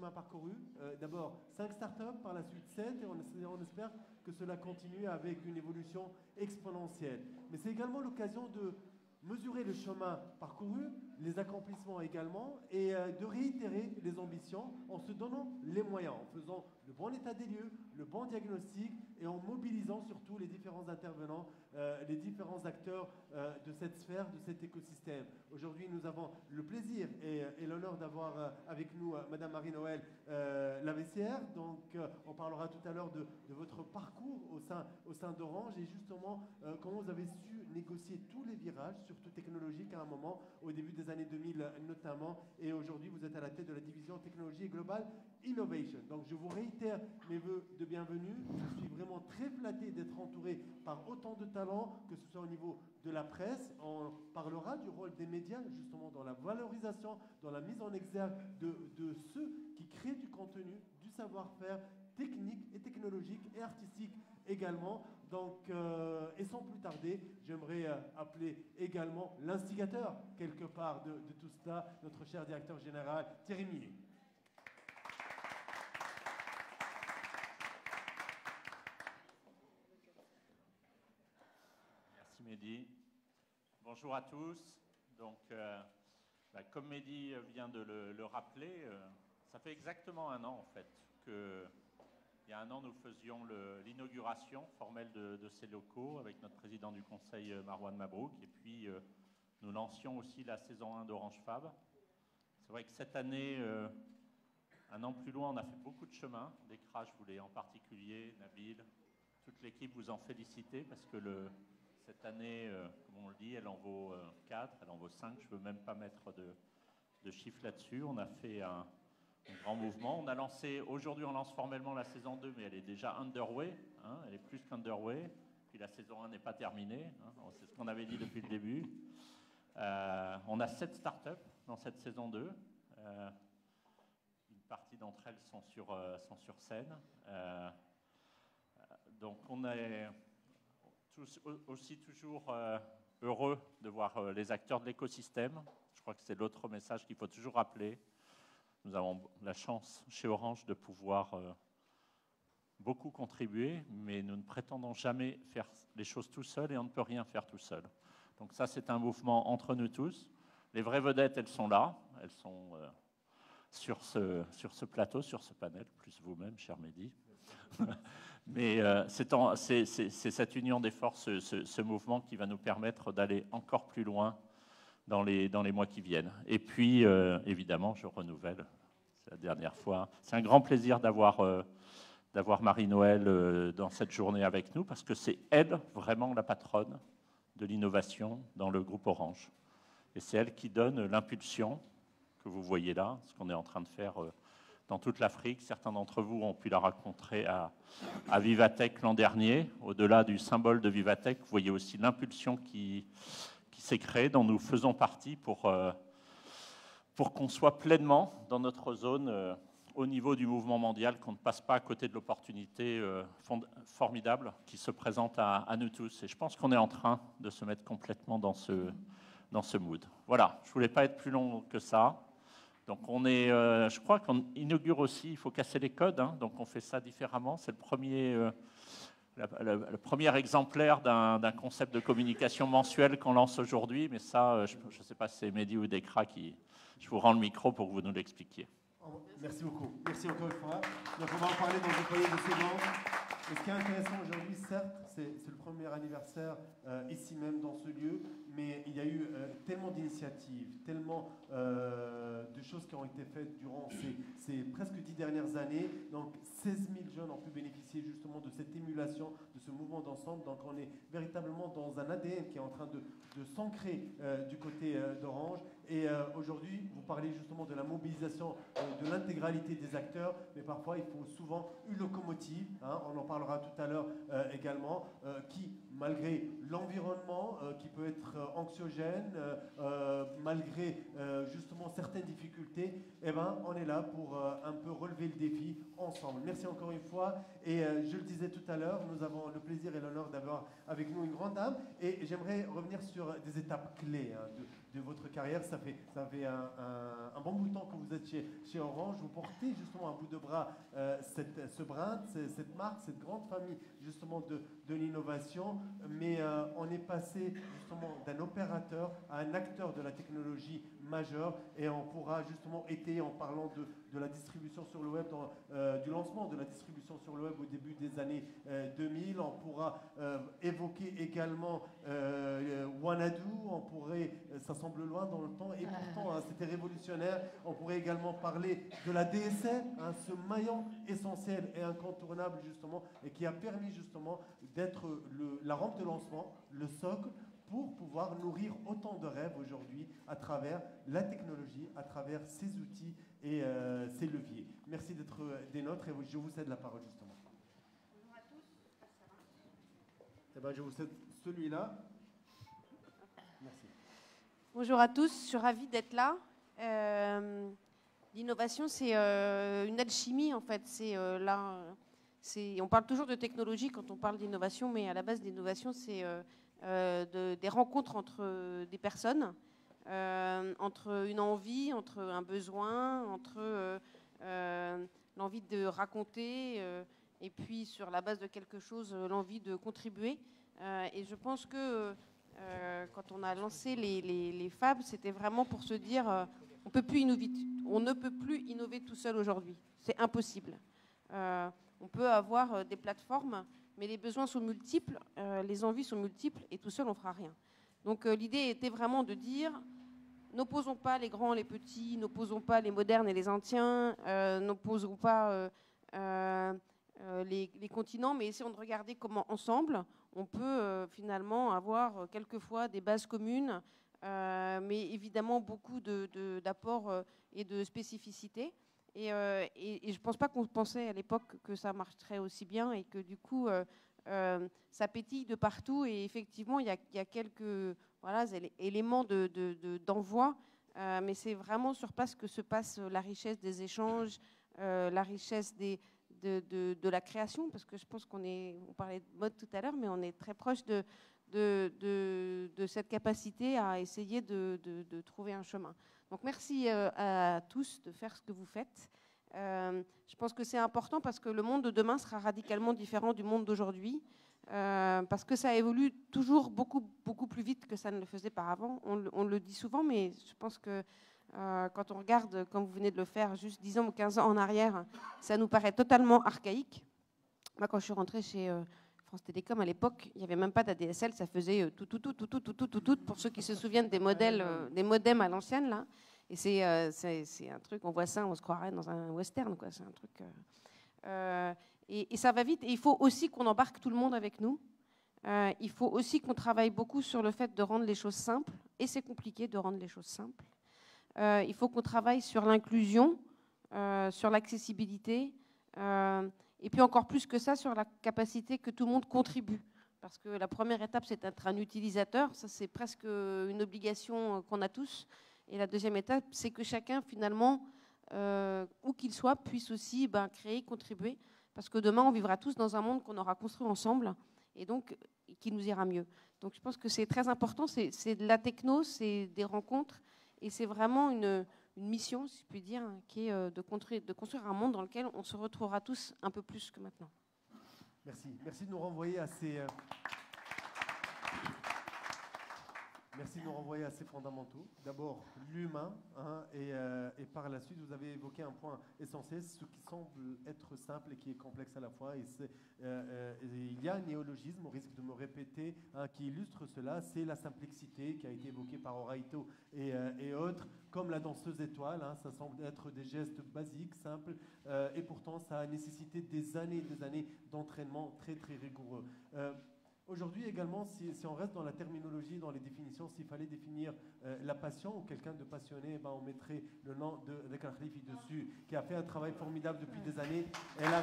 chemin parcouru. D'abord 5 startups, par la suite 7, et on espère que cela continue avec une évolution exponentielle. Mais c'est également l'occasion de mesurer le chemin parcouru, les accomplissements également, et de réitérer les ambitions en se donnant les moyens, en faisant le bon état des lieux, le bon diagnostic, et en mobilisant surtout les différents intervenants, les différents acteurs de cette sphère, de cet écosystème. Aujourd'hui, nous avons le plaisir et l'honneur d'avoir avec nous Madame Marie-Noëlle Laveissière. Donc, on parlera tout à l'heure de votre parcours au sein d'Orange et justement comment vous avez su négocier tous les virages, surtout technologiques à un moment, au début des années 2000 notamment. Et aujourd'hui, vous êtes à la tête de la division technologie et global Innovation. Donc, je vous réitère mes vœux de bienvenue. Je suis vraiment très flatté d'être entouré par autant de talents, que ce soit au niveau de la presse. On parlera du rôle des médias, justement, dans la valorisation, dans la mise en exergue de ceux qui créent du contenu, du savoir-faire technique et technologique et artistique également. Donc, et sans plus tarder, j'aimerais appeler également l'instigateur, quelque part, de tout cela, notre cher directeur général, Thierry Millet. Merci Mehdi. Bonjour à tous. Donc, comme Mehdi vient de le rappeler, ça fait exactement un an en fait que il y a un an, nous faisions l'inauguration formelle de ces locaux avec notre président du conseil, Marwan Mabrouk. Et puis, nous lancions aussi la saison 1 d'Orange Fab. C'est vrai que cette année, un an plus loin, on a fait beaucoup de chemin. Dekra, je voulais en particulier, Nabil, toute l'équipe vous en féliciter parce que cette année, comme on le dit, elle en vaut 4, elle en vaut 5. Je ne veux même pas mettre de chiffres là-dessus. On a fait un grand mouvement. On a lancé, aujourd'hui on lance formellement la saison 2, mais elle est déjà underway, hein, elle est plus qu'underway. Puis la saison 1 n'est pas terminée, hein, c'est ce qu'on avait dit depuis le début. On a 7 startups dans cette saison 2. Une partie d'entre elles sont sur scène. Donc on est tous aussi toujours heureux de voir les acteurs de l'écosystème. Je crois que c'est l'autre message qu'il faut toujours rappeler. Nous avons la chance chez Orange de pouvoir beaucoup contribuer, mais nous ne prétendons jamais faire les choses tout seul et on ne peut rien faire tout seul. Donc ça, c'est un mouvement entre nous tous. Les vraies vedettes, elles sont là, elles sont sur ce plateau, sur ce panel, plus vous-même, cher Mehdi. Mais c'est cette union des forces, ce mouvement qui va nous permettre d'aller encore plus loin dans les mois qui viennent. Et puis, évidemment, je renouvelle, c'est la dernière fois. C'est un grand plaisir d'avoir Marie-Noëlle dans cette journée avec nous, parce que c'est elle, vraiment, la patronne de l'innovation dans le groupe Orange. Et c'est elle qui donne l'impulsion que vous voyez là, ce qu'on est en train de faire dans toute l'Afrique. Certains d'entre vous ont pu la rencontrer à Vivatech l'an dernier. Au-delà du symbole de Vivatech, vous voyez aussi l'impulsion qui s'est créée, dont nous faisons partie pour qu'on soit pleinement dans notre zone au niveau du mouvement mondial, qu'on ne passe pas à côté de l'opportunité formidable qui se présente à nous tous. Et je pense qu'on est en train de se mettre complètement dans ce mood. Voilà, je ne voulais pas être plus long que ça. Donc je crois qu'on inaugure aussi, il faut casser les codes, hein, donc on fait ça différemment. C'est le premier exemplaire d'un concept de communication mensuelle qu'on lance aujourd'hui, mais ça, je ne sais pas si c'est Mehdi ou Dekra qui... Je vous rends le micro pour que vous nous l'expliquiez. Merci beaucoup. Merci encore une fois. Donc on va en parler dans une poignée de secondes. Et ce qui est intéressant aujourd'hui, certes, c'est le premier anniversaire ici même dans ce lieu, mais il y a eu tellement d'initiatives, tellement de choses qui ont été faites durant ces presque 10 dernières années. Donc 16 000 jeunes ont pu bénéficier justement de cette émulation, de ce mouvement d'ensemble. Donc on est véritablement dans un ADN qui est en train de s'ancrer du côté d'Orange. Et aujourd'hui, vous parlez justement de la mobilisation de l'intégralité des acteurs, mais parfois il faut souvent une locomotive, hein, on en parlera tout à l'heure également, qui, malgré l'environnement qui peut être anxiogène, malgré justement certaines difficultés, eh ben, on est là pour un peu relever le défi ensemble. Merci encore une fois. Et je le disais tout à l'heure, nous avons le plaisir et l'honneur d'avoir avec nous une grande dame. Et j'aimerais revenir sur des étapes clés de votre carrière. Ça fait un bon bout de temps que vous êtes chez Orange. Vous portez justement à bout de bras ce brand, cette marque, cette grande famille justement de l'innovation. Mais on est passé justement d'un opérateur à un acteur de la technologie majeur, et on pourra justement étayer en parlant de la distribution sur le web, du lancement de la distribution sur le web au début des années 2000. On pourra évoquer également Wanadu. On pourrait, ça semble loin dans le temps et pourtant hein, c'était révolutionnaire. On pourrait également parler de la DSL, hein, ce maillon essentiel et incontournable justement, et qui a permis justement d'être la rampe de lancement, le socle, pour pouvoir nourrir autant de rêves aujourd'hui à travers la technologie, à travers ces outils et ces leviers. Merci d'être des nôtres et je vous cède la parole justement. Bonjour à tous. Eh ben, je vous cède celui-là. Merci. Bonjour à tous, je suis ravie d'être là. L'innovation, c'est une alchimie en fait. On parle toujours de technologie quand on parle d'innovation, mais à la base, l'innovation, c'est des rencontres entre des personnes, entre une envie, entre un besoin, entre l'envie de raconter et puis sur la base de quelque chose, l'envie de contribuer. Et je pense que quand on a lancé les Fab, c'était vraiment pour se dire on ne peut plus innover tout seul aujourd'hui. C'est impossible. On peut avoir des plateformes, mais les besoins sont multiples, les envies sont multiples, et tout seul, on ne fera rien. Donc l'idée était vraiment de dire, n'opposons pas les grands, les petits, n'opposons pas les modernes et les anciens, n'opposons pas les continents, mais essayons de regarder comment, ensemble, on peut finalement avoir quelquefois des bases communes, mais évidemment beaucoup d'apports et de spécificités. Et je ne pense pas qu'on pensait à l'époque que ça marcherait aussi bien et que du coup, ça pétille de partout. Et effectivement, il y a quelques éléments d'envoi, mais c'est vraiment sur place que se passe la richesse des échanges, la richesse de la création, parce que je pense on parlait de mode tout à l'heure, mais on est très proche de cette capacité à essayer de trouver un chemin. Donc merci à tous de faire ce que vous faites. Je pense que c'est important parce que le monde de demain sera radicalement différent du monde d'aujourd'hui, parce que ça évolue toujours beaucoup, beaucoup plus vite que ça ne le faisait par avant. On le dit souvent, mais je pense que quand on regarde, comme vous venez de le faire, juste 10 ans ou 15 ans en arrière, ça nous paraît totalement archaïque. Moi, quand je suis rentrée chez France Télécom à l'époque, il n'y avait même pas d'ADSL, ça faisait tout, pour ceux qui se souviennent des modems à l'ancienne, là. Et c'est un truc, on voit ça, on se croirait dans un western, quoi. C'est un truc. Et ça va vite. Et il faut aussi qu'on embarque tout le monde avec nous. Il faut aussi qu'on travaille beaucoup sur le fait de rendre les choses simples. Et c'est compliqué de rendre les choses simples. Il faut qu'on travaille sur l'inclusion, sur l'accessibilité. Et puis encore plus que ça, sur la capacité que tout le monde contribue. Parce que la première étape, c'est d'être un utilisateur. Ça, c'est presque une obligation qu'on a tous. Et la deuxième étape, c'est que chacun, finalement, où qu'il soit, puisse aussi créer, contribuer. Parce que demain, on vivra tous dans un monde qu'on aura construit ensemble et donc qui nous ira mieux. Donc je pense que c'est très important. C'est de la techno, c'est des rencontres. Et c'est vraiment une mission, si je puis dire, qui est de construire un monde dans lequel on se retrouvera tous un peu plus que maintenant. Merci. Merci de nous renvoyer à ces... Merci de nous renvoyer à ces fondamentaux. D'abord, l'humain, hein, et par la suite, vous avez évoqué un point essentiel, ce qui semble être simple et qui est complexe à la fois. Et il y a un néologisme, au risque de me répéter, hein, qui illustre cela, c'est la simplicité qui a été évoquée par Oraito et autres, comme la danseuse étoile. Hein, ça semble être des gestes basiques, simples, et pourtant ça a nécessité des années d'entraînement très, très rigoureux. Aujourd'hui également, si on reste dans la terminologie, dans les définitions, s'il fallait définir la passion ou quelqu'un de passionné, on mettrait le nom de Dhekla Khalifi dessus, qui a fait un travail formidable depuis des années. Elle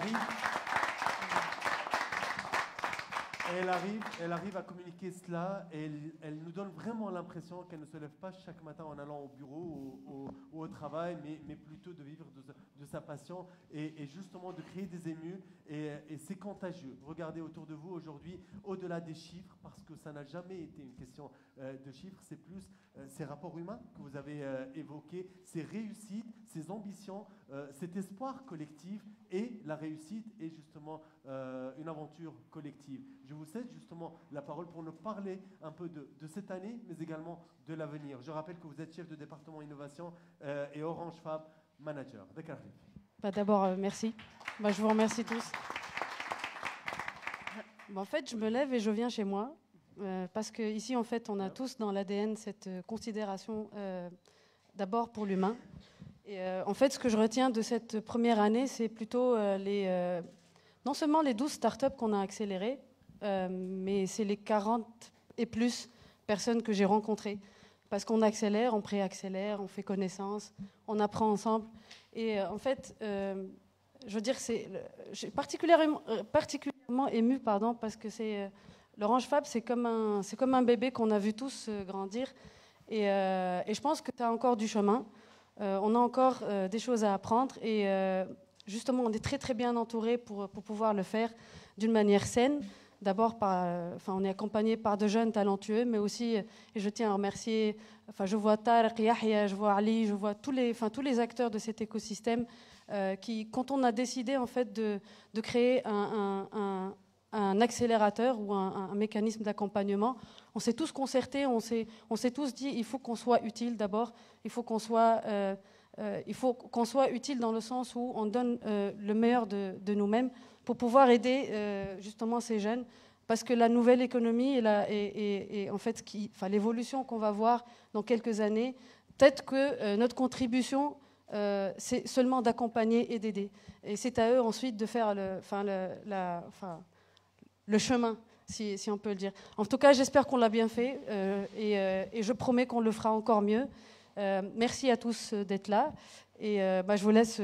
elle arrive à communiquer cela et elle nous donne vraiment l'impression qu'elle ne se lève pas chaque matin en allant au bureau ou au travail, mais plutôt de vivre de sa passion et justement de créer des émus et c'est contagieux. Regardez autour de vous aujourd'hui, au-delà des chiffres, parce que ça n'a jamais été une question de chiffres, c'est plus ces rapports humains que vous avez évoqués, ces réussites, ces ambitions, cet espoir collectif et la réussite est justement une aventure collective. Je vous cède justement la parole pour nous parler un peu de cette année, mais également de l'avenir. Je rappelle que vous êtes chef de département innovation et Orange Fab Manager. D'abord, merci. Je vous remercie tous. En fait, je me lève et je viens chez moi. Parce qu'ici, en fait, on a tous dans l'ADN cette considération d'abord pour l'humain. Et en fait, ce que je retiens de cette première année, c'est plutôt non seulement les 12 startups qu'on a accélérées, mais c'est les 40 et plus personnes que j'ai rencontrées. Parce qu'on accélère, on préaccélère, on fait connaissance, on apprend ensemble. Et en fait, je veux dire, je suis particulièrement émue, parce que c'est... L'Orange Fab, c'est comme un bébé qu'on a vu tous grandir. Et je pense que tu as encore du chemin. On a encore des choses à apprendre. Et justement, on est très, très bien entouré pour pouvoir le faire d'une manière saine. D'abord, on est accompagné par de jeunes talentueux, mais aussi, et je tiens à remercier, je vois Tarek, Yahya, je vois Ali, je vois tous les acteurs de cet écosystème qui, quand on a décidé en fait de créer un accélérateur ou un mécanisme d'accompagnement. On s'est tous concertés, on s'est tous dit il faut qu'on soit utile d'abord, il faut qu'on soit utile dans le sens où on donne le meilleur de nous-mêmes pour pouvoir aider justement ces jeunes. Parce que la nouvelle économie et en fait, l'évolution qu'on va voir dans quelques années, peut-être que notre contribution, c'est seulement d'accompagner et d'aider. Et c'est à eux ensuite de faire le chemin, si on peut le dire. En tout cas, j'espère qu'on l'a bien fait et je promets qu'on le fera encore mieux. Merci à tous d'être là et je vous laisse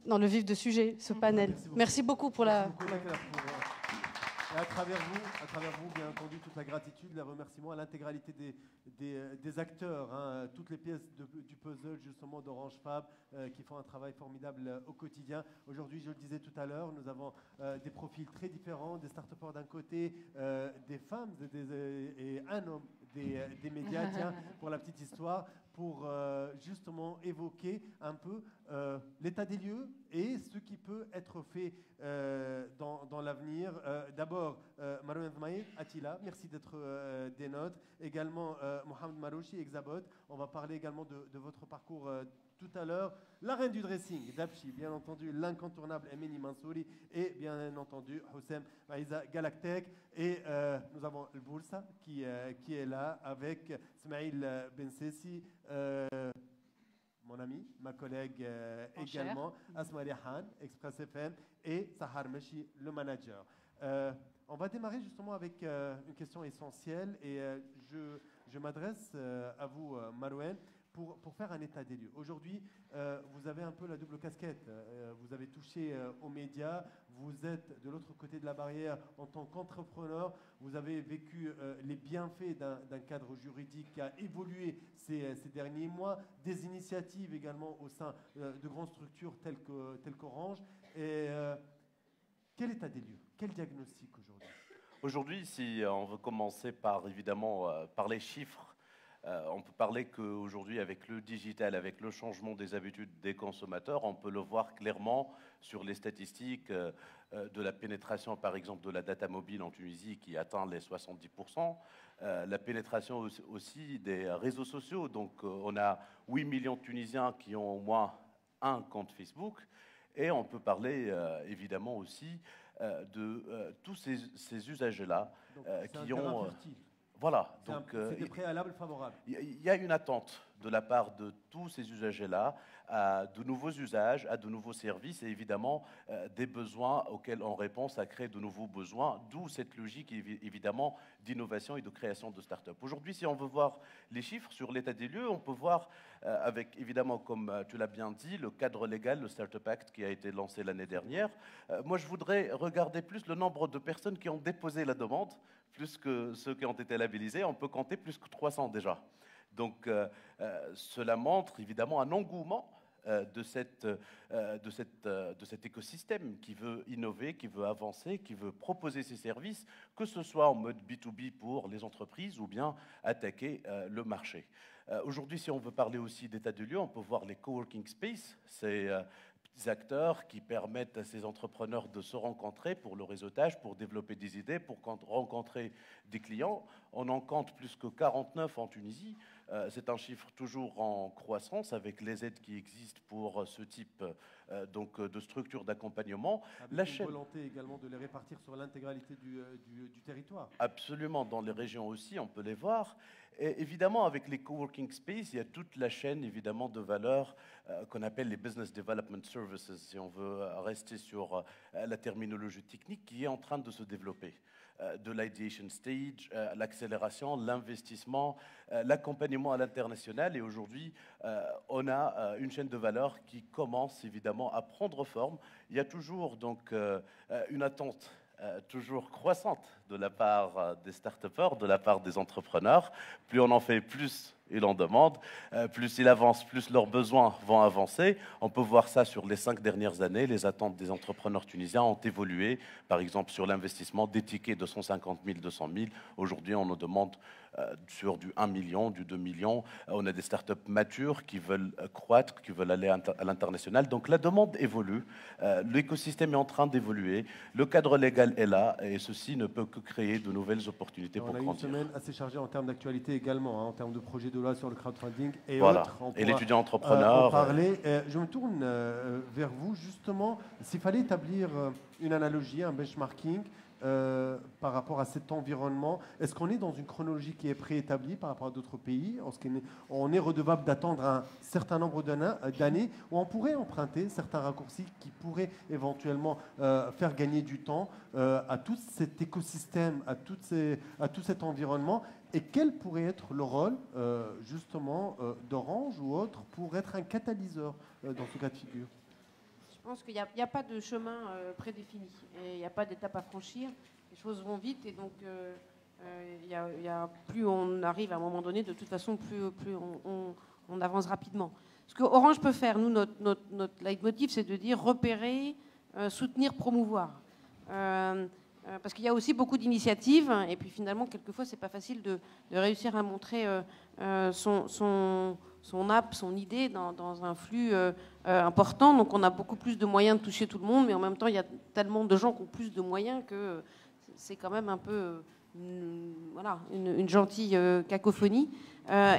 dans le vif du sujet, ce panel. Merci beaucoup pour la... Et à travers vous, bien entendu, toute la gratitude, les remerciements à l'intégralité des acteurs, toutes les pièces du puzzle justement d'Orange Fab qui font un travail formidable au quotidien. Aujourd'hui, je le disais tout à l'heure, nous avons des profils très différents, des start-upers d'un côté, des femmes et un homme des médias, tiens, pour la petite histoire, pour justement évoquer un peu l'état des lieux et ce qui peut être fait dans l'avenir. D'abord, Marouane Zmaïd, Attila, merci d'être des nôtres. Également, Mohamed Marouchi, Exabot. On va parler également de votre parcours tout à l'heure. La reine du dressing, Dabchi, bien entendu, l'incontournable Emeni Mansouri et bien entendu, Houssem Maïza Galactech. Et nous avons le Boursa qui est là avec Smaïl Bensessi. Mon ami, ma collègue également, Asma Rihan, Express FM, et Sahar Meshi, le manager. On va démarrer justement avec une question essentielle et je m'adresse à vous, Marouane, pour faire un état des lieux. Aujourd'hui, vous avez un peu la double casquette. Vous avez touché aux médias, vous êtes de l'autre côté de la barrière en tant qu'entrepreneur, vous avez vécu les bienfaits d'un cadre juridique qui a évolué ces derniers mois, des initiatives également au sein de grandes structures telles qu'Orange. Et quel état des lieux? Quel diagnostic aujourd'hui? Aujourd'hui, si on veut commencer évidemment par les chiffres, on peut parler qu'aujourd'hui, avec le digital, avec le changement des habitudes des consommateurs, on peut le voir clairement sur les statistiques de la pénétration, par exemple, de la data mobile en Tunisie qui atteint les 70%, la pénétration aussi des réseaux sociaux. Donc, on a 8 millions de Tunisiens qui ont au moins un compte Facebook. Et on peut parler évidemment aussi de tous ces usages-là qui ont... Voilà. C'est des préalables favorables. Il y a une attente de la part de tous ces usagers-là à de nouveaux usages, à de nouveaux services et évidemment des besoins auxquels on répond, ça crée de nouveaux besoins, d'où cette logique évidemment d'innovation et de création de start-up. Aujourd'hui, si on veut voir les chiffres sur l'état des lieux, on peut voir avec évidemment, comme tu l'as bien dit, le cadre légal, le Startup Act qui a été lancé l'année dernière. Moi, je voudrais regarder plus le nombre de personnes qui ont déposé la demande, plus que ceux qui ont été labellisés. On peut compter plus que 300 déjà. Donc, cela montre évidemment un engouement de cet écosystème qui veut innover, qui veut avancer, qui veut proposer ses services, que ce soit en mode B2B pour les entreprises ou bien attaquer le marché. Aujourd'hui, si on veut parler aussi d'état de lieu, on peut voir les coworking space. C'est petits acteurs qui permettent à ces entrepreneurs de se rencontrer pour le réseautage, pour développer des idées, pour rencontrer des clients. On en compte plus que 49 en Tunisie. C'est un chiffre toujours en croissance avec les aides qui existent pour ce type de structure d'accompagnement. Avec une volonté également de les répartir sur l'intégralité du territoire. Absolument, dans les régions aussi, on peut les voir. Et évidemment, avec les coworking space, il y a toute la chaîne évidemment de valeur qu'on appelle les business development services, si on veut rester sur la terminologie technique, qui est en train de se développer. De l'ideation stage, l'accélération, l'investissement, l'accompagnement à l'international. Et aujourd'hui, on a une chaîne de valeur qui commence évidemment à prendre forme. Il y a toujours donc une attente toujours croissante de la part des start-upers, de la part des entrepreneurs. Plus on en fait, plus ils en demandent. Plus ils avancent, plus leurs besoins vont avancer. On peut voir ça sur les 5 dernières années. Les attentes des entrepreneurs tunisiens ont évolué. Par exemple, sur l'investissement, des tickets de 150 000, 200 000. Aujourd'hui, on nous demande sur du 1 million, du 2 millions. On a des startups matures qui veulent croître, qui veulent aller à l'international. Donc la demande évolue. L'écosystème est en train d'évoluer. Le cadre légal est là et ceci ne peut que créer de nouvelles opportunités pour grandir. On a une semaine assez chargée en termes d'actualité également, hein, en termes de projets de loi sur le crowdfunding et voilà. autres. Et l'étudiant entrepreneur. Parler. Je me tourne vers vous justement. S'il fallait établir une analogie, un benchmarking par rapport à cet environnement, est-ce qu'on est dans une chronologie qui est préétablie par rapport à d'autres pays? On est redevable d'attendre un certain nombre d'années où on pourrait emprunter certains raccourcis qui pourraient éventuellement faire gagner du temps à tout cet écosystème, à tout cet environnement? Et quel pourrait être le rôle justement d'Orange ou autre pour être un catalyseur dans ce cas de figure? Je pense qu'il n'y a pas de chemin prédéfini et il n'y a pas d'étape à franchir. Les choses vont vite et donc plus on arrive à un moment donné, de toute façon, plus on avance rapidement. Ce que Orange peut faire, nous, notre leitmotiv, c'est de dire repérer, soutenir, promouvoir. Parce qu'il y a aussi beaucoup d'initiatives et puis finalement, quelquefois, c'est pas facile de réussir à montrer son app, son idée dans un flux important. Donc on a beaucoup plus de moyens de toucher tout le monde, mais en même temps, il y a tellement de gens qui ont plus de moyens que c'est quand même un peu une gentille cacophonie.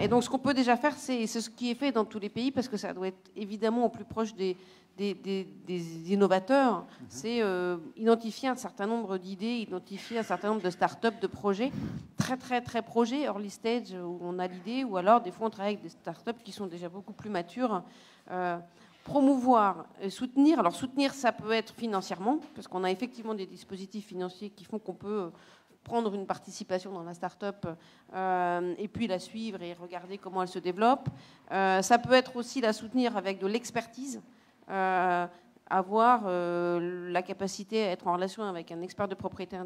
Et donc ce qu'on peut déjà faire, c'est ce qui est fait dans tous les pays, parce que ça doit être évidemment au plus proche des innovateurs, c'est identifier un certain nombre d'idées, identifier un certain nombre de start-up, de projets, très très très projets, early stage, où on a l'idée, ou alors des fois on travaille avec des start-up qui sont déjà beaucoup plus matures. Promouvoir et soutenir. Alors soutenir, ça peut être financièrement, parce qu'on a effectivement des dispositifs financiers qui font qu'on peut prendre une participation dans la start-up et puis la suivre et regarder comment elle se développe. Ça peut être aussi la soutenir avec de l'expertise. Avoir la capacité à être en relation avec un expert de propriété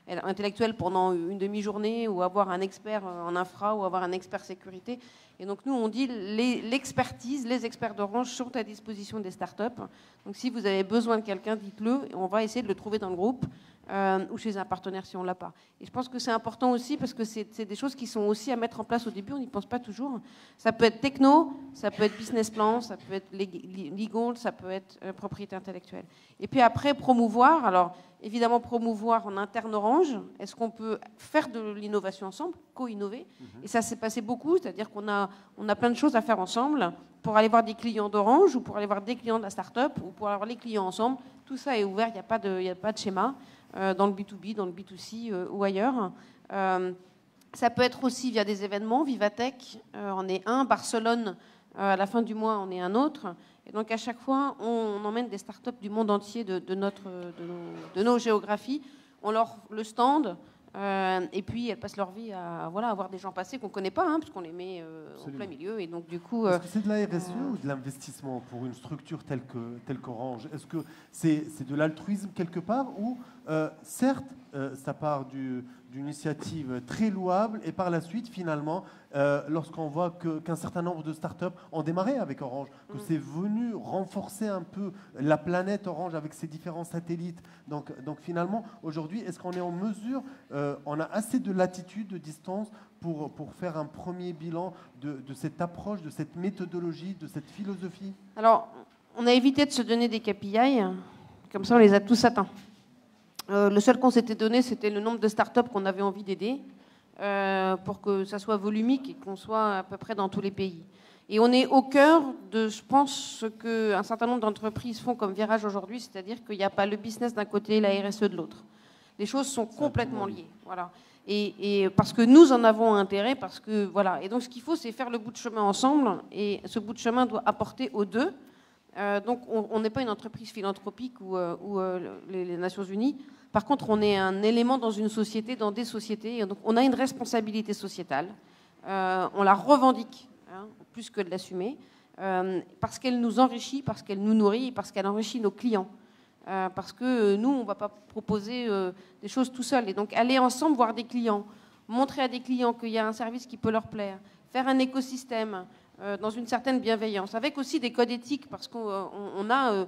intellectuelle pendant une demi-journée, ou avoir un expert en infra, ou avoir un expert sécurité. Et donc nous, on dit l'expertise, les experts d'Orange sont à disposition des startups. Donc si vous avez besoin de quelqu'un, dites-le, et on va essayer de le trouver dans le groupe ou chez un partenaire si on ne l'a pas. Et je pense que c'est important aussi parce que c'est des choses qui sont aussi à mettre en place au début, on n'y pense pas toujours. Ça peut être techno, ça peut être business plan, ça peut être legal, ça peut être propriété intellectuelle. Et puis après, promouvoir. Alors évidemment, promouvoir en interne Orange. Est-ce qu'on peut faire de l'innovation ensemble, co-innover? Et ça s'est passé beaucoup, c'est-à-dire qu'on a plein de choses à faire ensemble pour aller voir des clients d'Orange ou pour aller voir des clients de la start-up ou pour aller voir les clients ensemble. Tout ça est ouvert, il n'y a pas de schéma dans le B2B, dans le B2C ou ailleurs. Ça peut être aussi via des événements. Vivatech, on est un. Barcelone, à la fin du mois, on est un autre. Et donc, à chaque fois, on emmène des startups du monde entier de nos géographies. On leur offre le stand. Et puis, elles passent leur vie à voir des gens passer qu'on ne connaît pas, hein, parce qu'on les met en plein milieu. Et donc, du coup, est-ce que c'est de la RSE ou de l'investissement pour une structure telle qu'Orange? Est-ce que c'est de l'altruisme quelque part ou, certes, ça part d'une initiative très louable et par la suite, finalement, lorsqu'on voit qu'un certain nombre de startups ont démarré avec Orange, que c'est venu renforcer un peu la planète Orange avec ses différents satellites. Donc finalement, aujourd'hui, est-ce qu'on est en mesure, on a assez de latitude, de distance pour faire un premier bilan de cette approche, de cette méthodologie, de cette philosophie? Alors, on a évité de se donner des KPI, comme ça on les a tous atteints. Le seul qu'on s'était donné, c'était le nombre de startups qu'on avait envie d'aider pour que ça soit volumique et qu'on soit à peu près dans tous les pays. Et on est au cœur de, je pense, ce qu'un certain nombre d'entreprises font comme virage aujourd'hui, c'est-à-dire qu'il n'y a pas le business d'un côté et la RSE de l'autre. Les choses sont complètement liées. Voilà. Et parce que nous en avons intérêt, parce que voilà. Et donc ce qu'il faut, c'est faire le bout de chemin ensemble, et ce bout de chemin doit apporter aux deux. Donc on n'est pas une entreprise philanthropique ou les Nations Unies. Par contre, on est un élément dans une société, dans des sociétés. Et donc on a une responsabilité sociétale. On la revendique, hein, plus que de l'assumer, parce qu'elle nous enrichit, parce qu'elle nous nourrit, parce qu'elle enrichit nos clients. Parce que nous, on ne va pas proposer des choses tout seul. Et donc aller ensemble voir des clients, montrer à des clients qu'il y a un service qui peut leur plaire, faire un écosystème dans une certaine bienveillance, avec aussi des codes éthiques, parce qu'on a,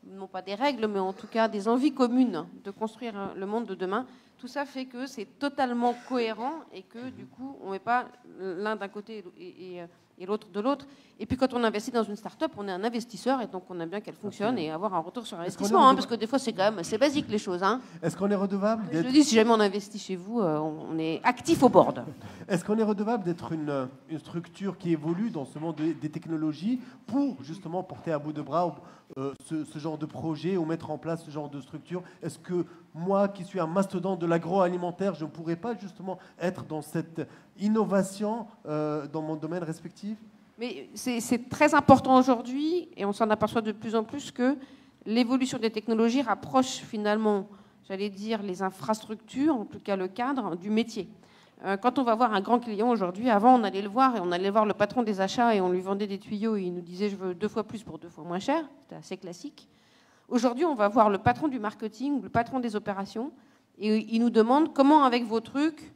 non pas des règles, mais en tout cas des envies communes de construire le monde de demain. Tout ça fait que c'est totalement cohérent et que du coup, on ne met pas l'un d'un côté et l'autre de l'autre. Et puis quand on investit dans une start-up, on est un investisseur et donc on aime bien qu'elle fonctionne et avoir un retour sur investissement, parce que des fois c'est quand même assez basique les choses. Hein. Est-ce qu'on est redevable Je le dis, si jamais on investit chez vous, on est actif au board. Est-ce qu'on est redevable d'être une structure qui évolue dans ce monde des technologies pour justement porter à bout de bras ce genre de projet ou mettre en place ce genre de structure? Est-ce que moi, qui suis un mastodonte de l'agroalimentaire, je ne pourrais pas justement être dans cette innovation dans mon domaine respectif? Mais c'est très important aujourd'hui, et on s'en aperçoit de plus en plus, que l'évolution des technologies rapproche finalement, j'allais dire, les infrastructures, en tout cas le cadre, du métier. Quand on va voir un grand client aujourd'hui, avant on allait le voir et on allait voir le patron des achats et on lui vendait des tuyaux et il nous disait je veux 2 fois plus pour 2 fois moins cher. C'était assez classique. Aujourd'hui, on va voir le patron du marketing, le patron des opérations et il nous demande comment avec vos trucs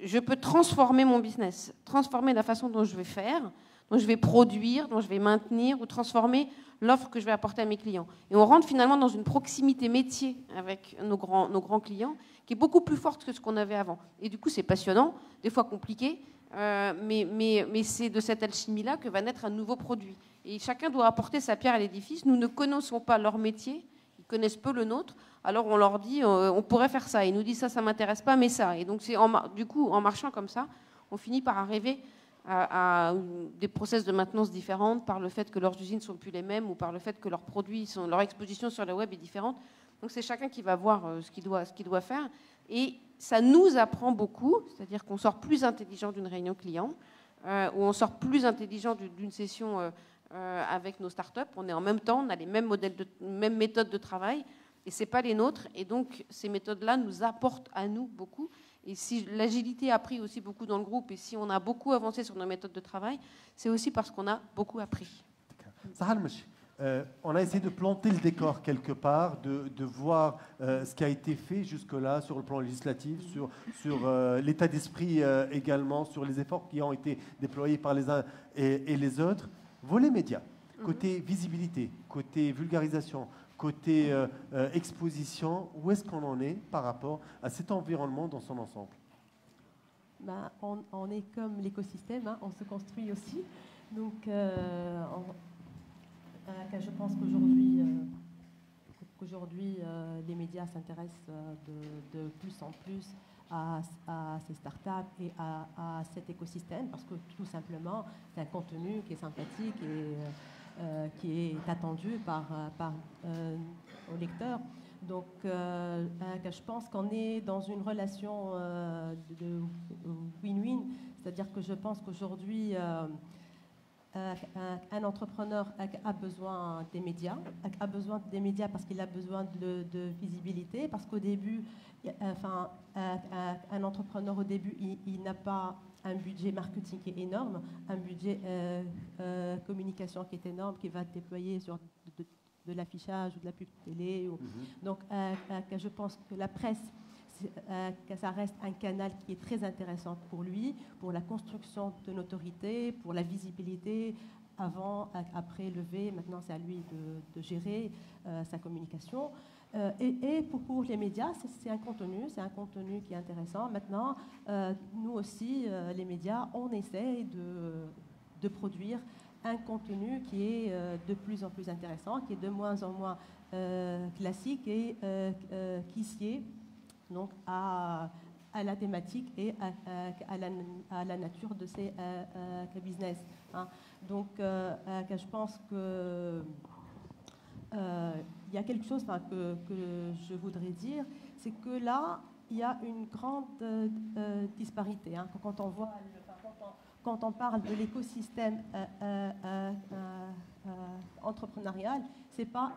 je peux transformer mon business, transformer la façon dont je vais faire, dont je vais produire, dont je vais maintenir ou transformer l'offre que je vais apporter à mes clients. Et on rentre finalement dans une proximité métier avec nos grands clients qui est beaucoup plus forte que ce qu'on avait avant. Et du coup, c'est passionnant, des fois compliqué, mais c'est de cette alchimie-là que va naître un nouveau produit. Et chacun doit apporter sa pierre à l'édifice. Nous ne connaissons pas leur métier, ils connaissent peu le nôtre. Alors on leur dit, on pourrait faire ça. Ils nous disent ça m'intéresse pas, mais ça. Et donc du coup, en marchant comme ça, on finit par arriver à des process de maintenance différentes par le fait que leurs usines ne sont plus les mêmes ou par le fait que leurs produits, leur exposition sur le web est différente. Donc c'est chacun qui va voir ce qu'il doit faire. Et ça nous apprend beaucoup, c'est-à-dire qu'on sort plus intelligent d'une réunion client, ou on sort plus intelligent d'une session avec nos startups. On est en même temps, on a les mêmes méthodes de travail, et ce n'est pas les nôtres. Et donc ces méthodes-là nous apportent à nous beaucoup. Et si l'agilité a pris aussi beaucoup dans le groupe, et si on a beaucoup avancé sur nos méthodes de travail, c'est aussi parce qu'on a beaucoup appris. On a essayé de planter le décor quelque part, de voir ce qui a été fait jusque-là sur le plan législatif, sur l'état d'esprit également, sur les efforts qui ont été déployés par les uns et les autres. Volet médias, côté visibilité, côté vulgarisation, côté exposition, où est-ce qu'on en est par rapport à cet environnement dans son ensemble? On est comme l'écosystème, hein, on se construit aussi. Donc, je pense qu'aujourd'hui, les médias s'intéressent de plus en plus à ces startups et à cet écosystème, parce que tout simplement, c'est un contenu qui est sympathique et qui est attendu par nos lecteurs. Donc, je pense qu'on est dans une relation de win-win, c'est-à-dire que je pense qu'aujourd'hui, un entrepreneur a besoin des médias, parce qu'il a besoin de visibilité, parce qu'au début, un entrepreneur au début, il n'a pas un budget marketing qui est énorme, un budget communication qui est énorme, qui va déployer sur de l'affichage ou de la pub télé. Donc, je pense que la presse, que ça reste un canal qui est très intéressant pour lui, pour la construction de notoriété, pour la visibilité, avant, après, lever. Maintenant, c'est à lui de gérer sa communication. Et pour les médias, c'est un contenu qui est intéressant. Maintenant, nous aussi, les médias, on essaie de produire un contenu qui est de plus en plus intéressant, qui est de moins en moins classique et qui sied donc à la thématique et à la nature de ces business. Hein. Donc, je pense que il y a quelque chose que je voudrais dire, c'est que là, il y a une grande disparité. Hein. Quand on parle de l'écosystème entrepreneurial, ce n'est pas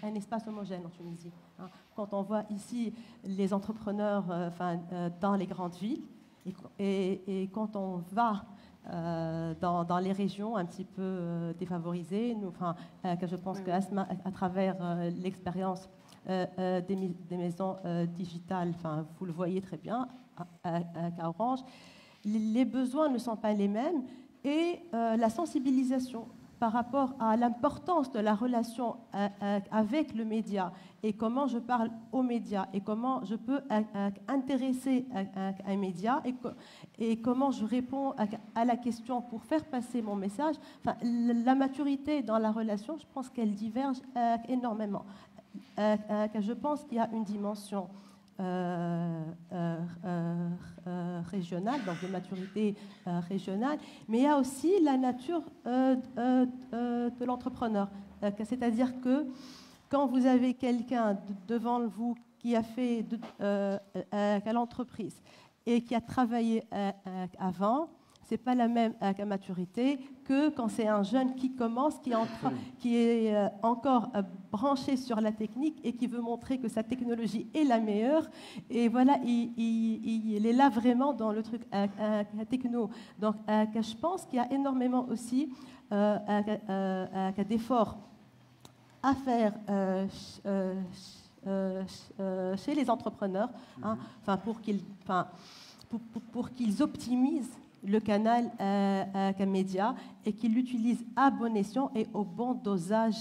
un espace homogène en Tunisie. Hein. Quand on voit ici les entrepreneurs dans les grandes villes, et quand on va dans les régions un petit peu défavorisées, je pense qu'Asma, à travers l'expérience des maisons digitales, vous le voyez très bien à Orange, les besoins ne sont pas les mêmes et la sensibilisation par rapport à l'importance de la relation avec le média et comment je parle aux médias et comment je peux intéresser un média et comment je réponds à la question pour faire passer mon message. La maturité dans la relation, je pense qu'elle diverge énormément. Je pense qu'il y a une dimension régionale, donc de maturité régionale, mais il y a aussi la nature de l'entrepreneur. C'est-à-dire que quand vous avez quelqu'un devant vous qui a fait à l'entreprise et qui a travaillé avant, c'est pas la même maturité que quand c'est un jeune qui commence, qui est encore branché sur la technique et qui veut montrer que sa technologie est la meilleure. Et voilà, il est là vraiment dans le truc techno. Donc, je pense qu'il y a énormément aussi d'efforts à faire chez les entrepreneurs, hein, pour qu'ils optimisent le canal média et qu'ils l'utilisent à bon escient et au bon dosage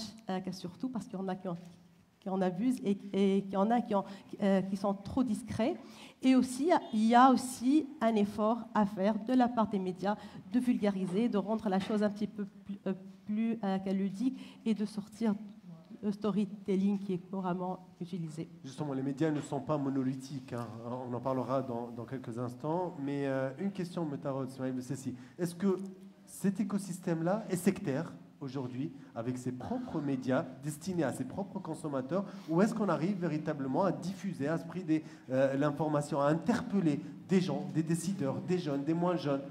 surtout, parce qu'il y en a qui en abusent et qu'il y en a qui sont trop discrets. Et aussi, il y a aussi un effort à faire de la part des médias de vulgariser, de rendre la chose un petit peu plus ludique et de sortir le storytelling qui est couramment utilisé. Justement, les médias ne sont pas monolithiques. Hein. On en parlera dans quelques instants. Mais une question, Metarod, ceci. Est-ce que cet écosystème-là est sectaire aujourd'hui, avec ses propres médias destinés à ses propres consommateurs, ou est-ce qu'on arrive véritablement à diffuser, à spreader l'information, à interpeller des gens, des décideurs, des jeunes, des moins jeunes?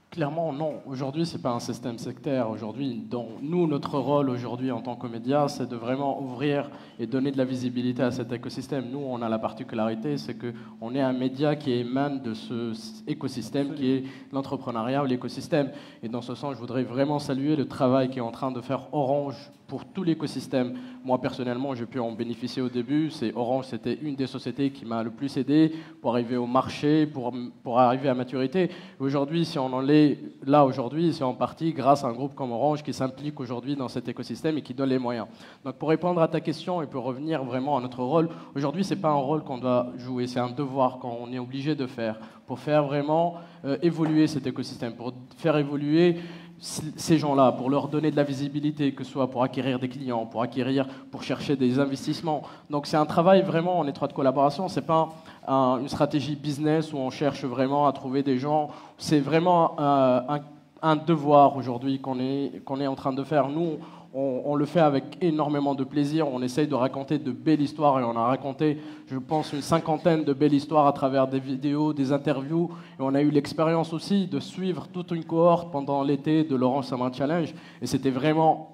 Clairement, non. Aujourd'hui, ce n'est pas un système sectaire. Aujourd'hui, nous, notre rôle aujourd'hui en tant que médias, c'est de vraiment ouvrir et donner de la visibilité à cet écosystème. Nous, on a la particularité, c'est qu'on est un média qui émane de ce écosystème qui est l'entrepreneuriat ou l'écosystème. Et dans ce sens, je voudrais vraiment saluer le travail qu'est en train de faire Orange pour tout l'écosystème. Moi, personnellement, j'ai pu en bénéficier au début. Orange, c'était une des sociétés qui m'a le plus aidé pour arriver au marché, pour arriver à maturité. Aujourd'hui, si on en est là aujourd'hui, c'est en partie grâce à un groupe comme Orange qui s'implique aujourd'hui dans cet écosystème et qui donne les moyens. Donc, pour répondre à ta question et pour revenir vraiment à notre rôle, aujourd'hui, ce n'est pas un rôle qu'on doit jouer, c'est un devoir qu'on est obligé de faire pour faire vraiment évoluer cet écosystème, pour faire évoluer ces gens-là, pour leur donner de la visibilité, que ce soit pour acquérir des clients, pour chercher des investissements. Donc c'est un travail vraiment en étroite collaboration, c'est pas une stratégie business où on cherche vraiment à trouver des gens, c'est vraiment un devoir aujourd'hui qu'on est en train de faire. Nous, on le fait avec énormément de plaisir. On essaye de raconter de belles histoires et on a raconté, je pense, une 50aine de belles histoires à travers des vidéos, des interviews. Et on a eu l'expérience aussi de suivre toute une cohorte pendant l'été de l'Orange Summer Challenge. Et c'était vraiment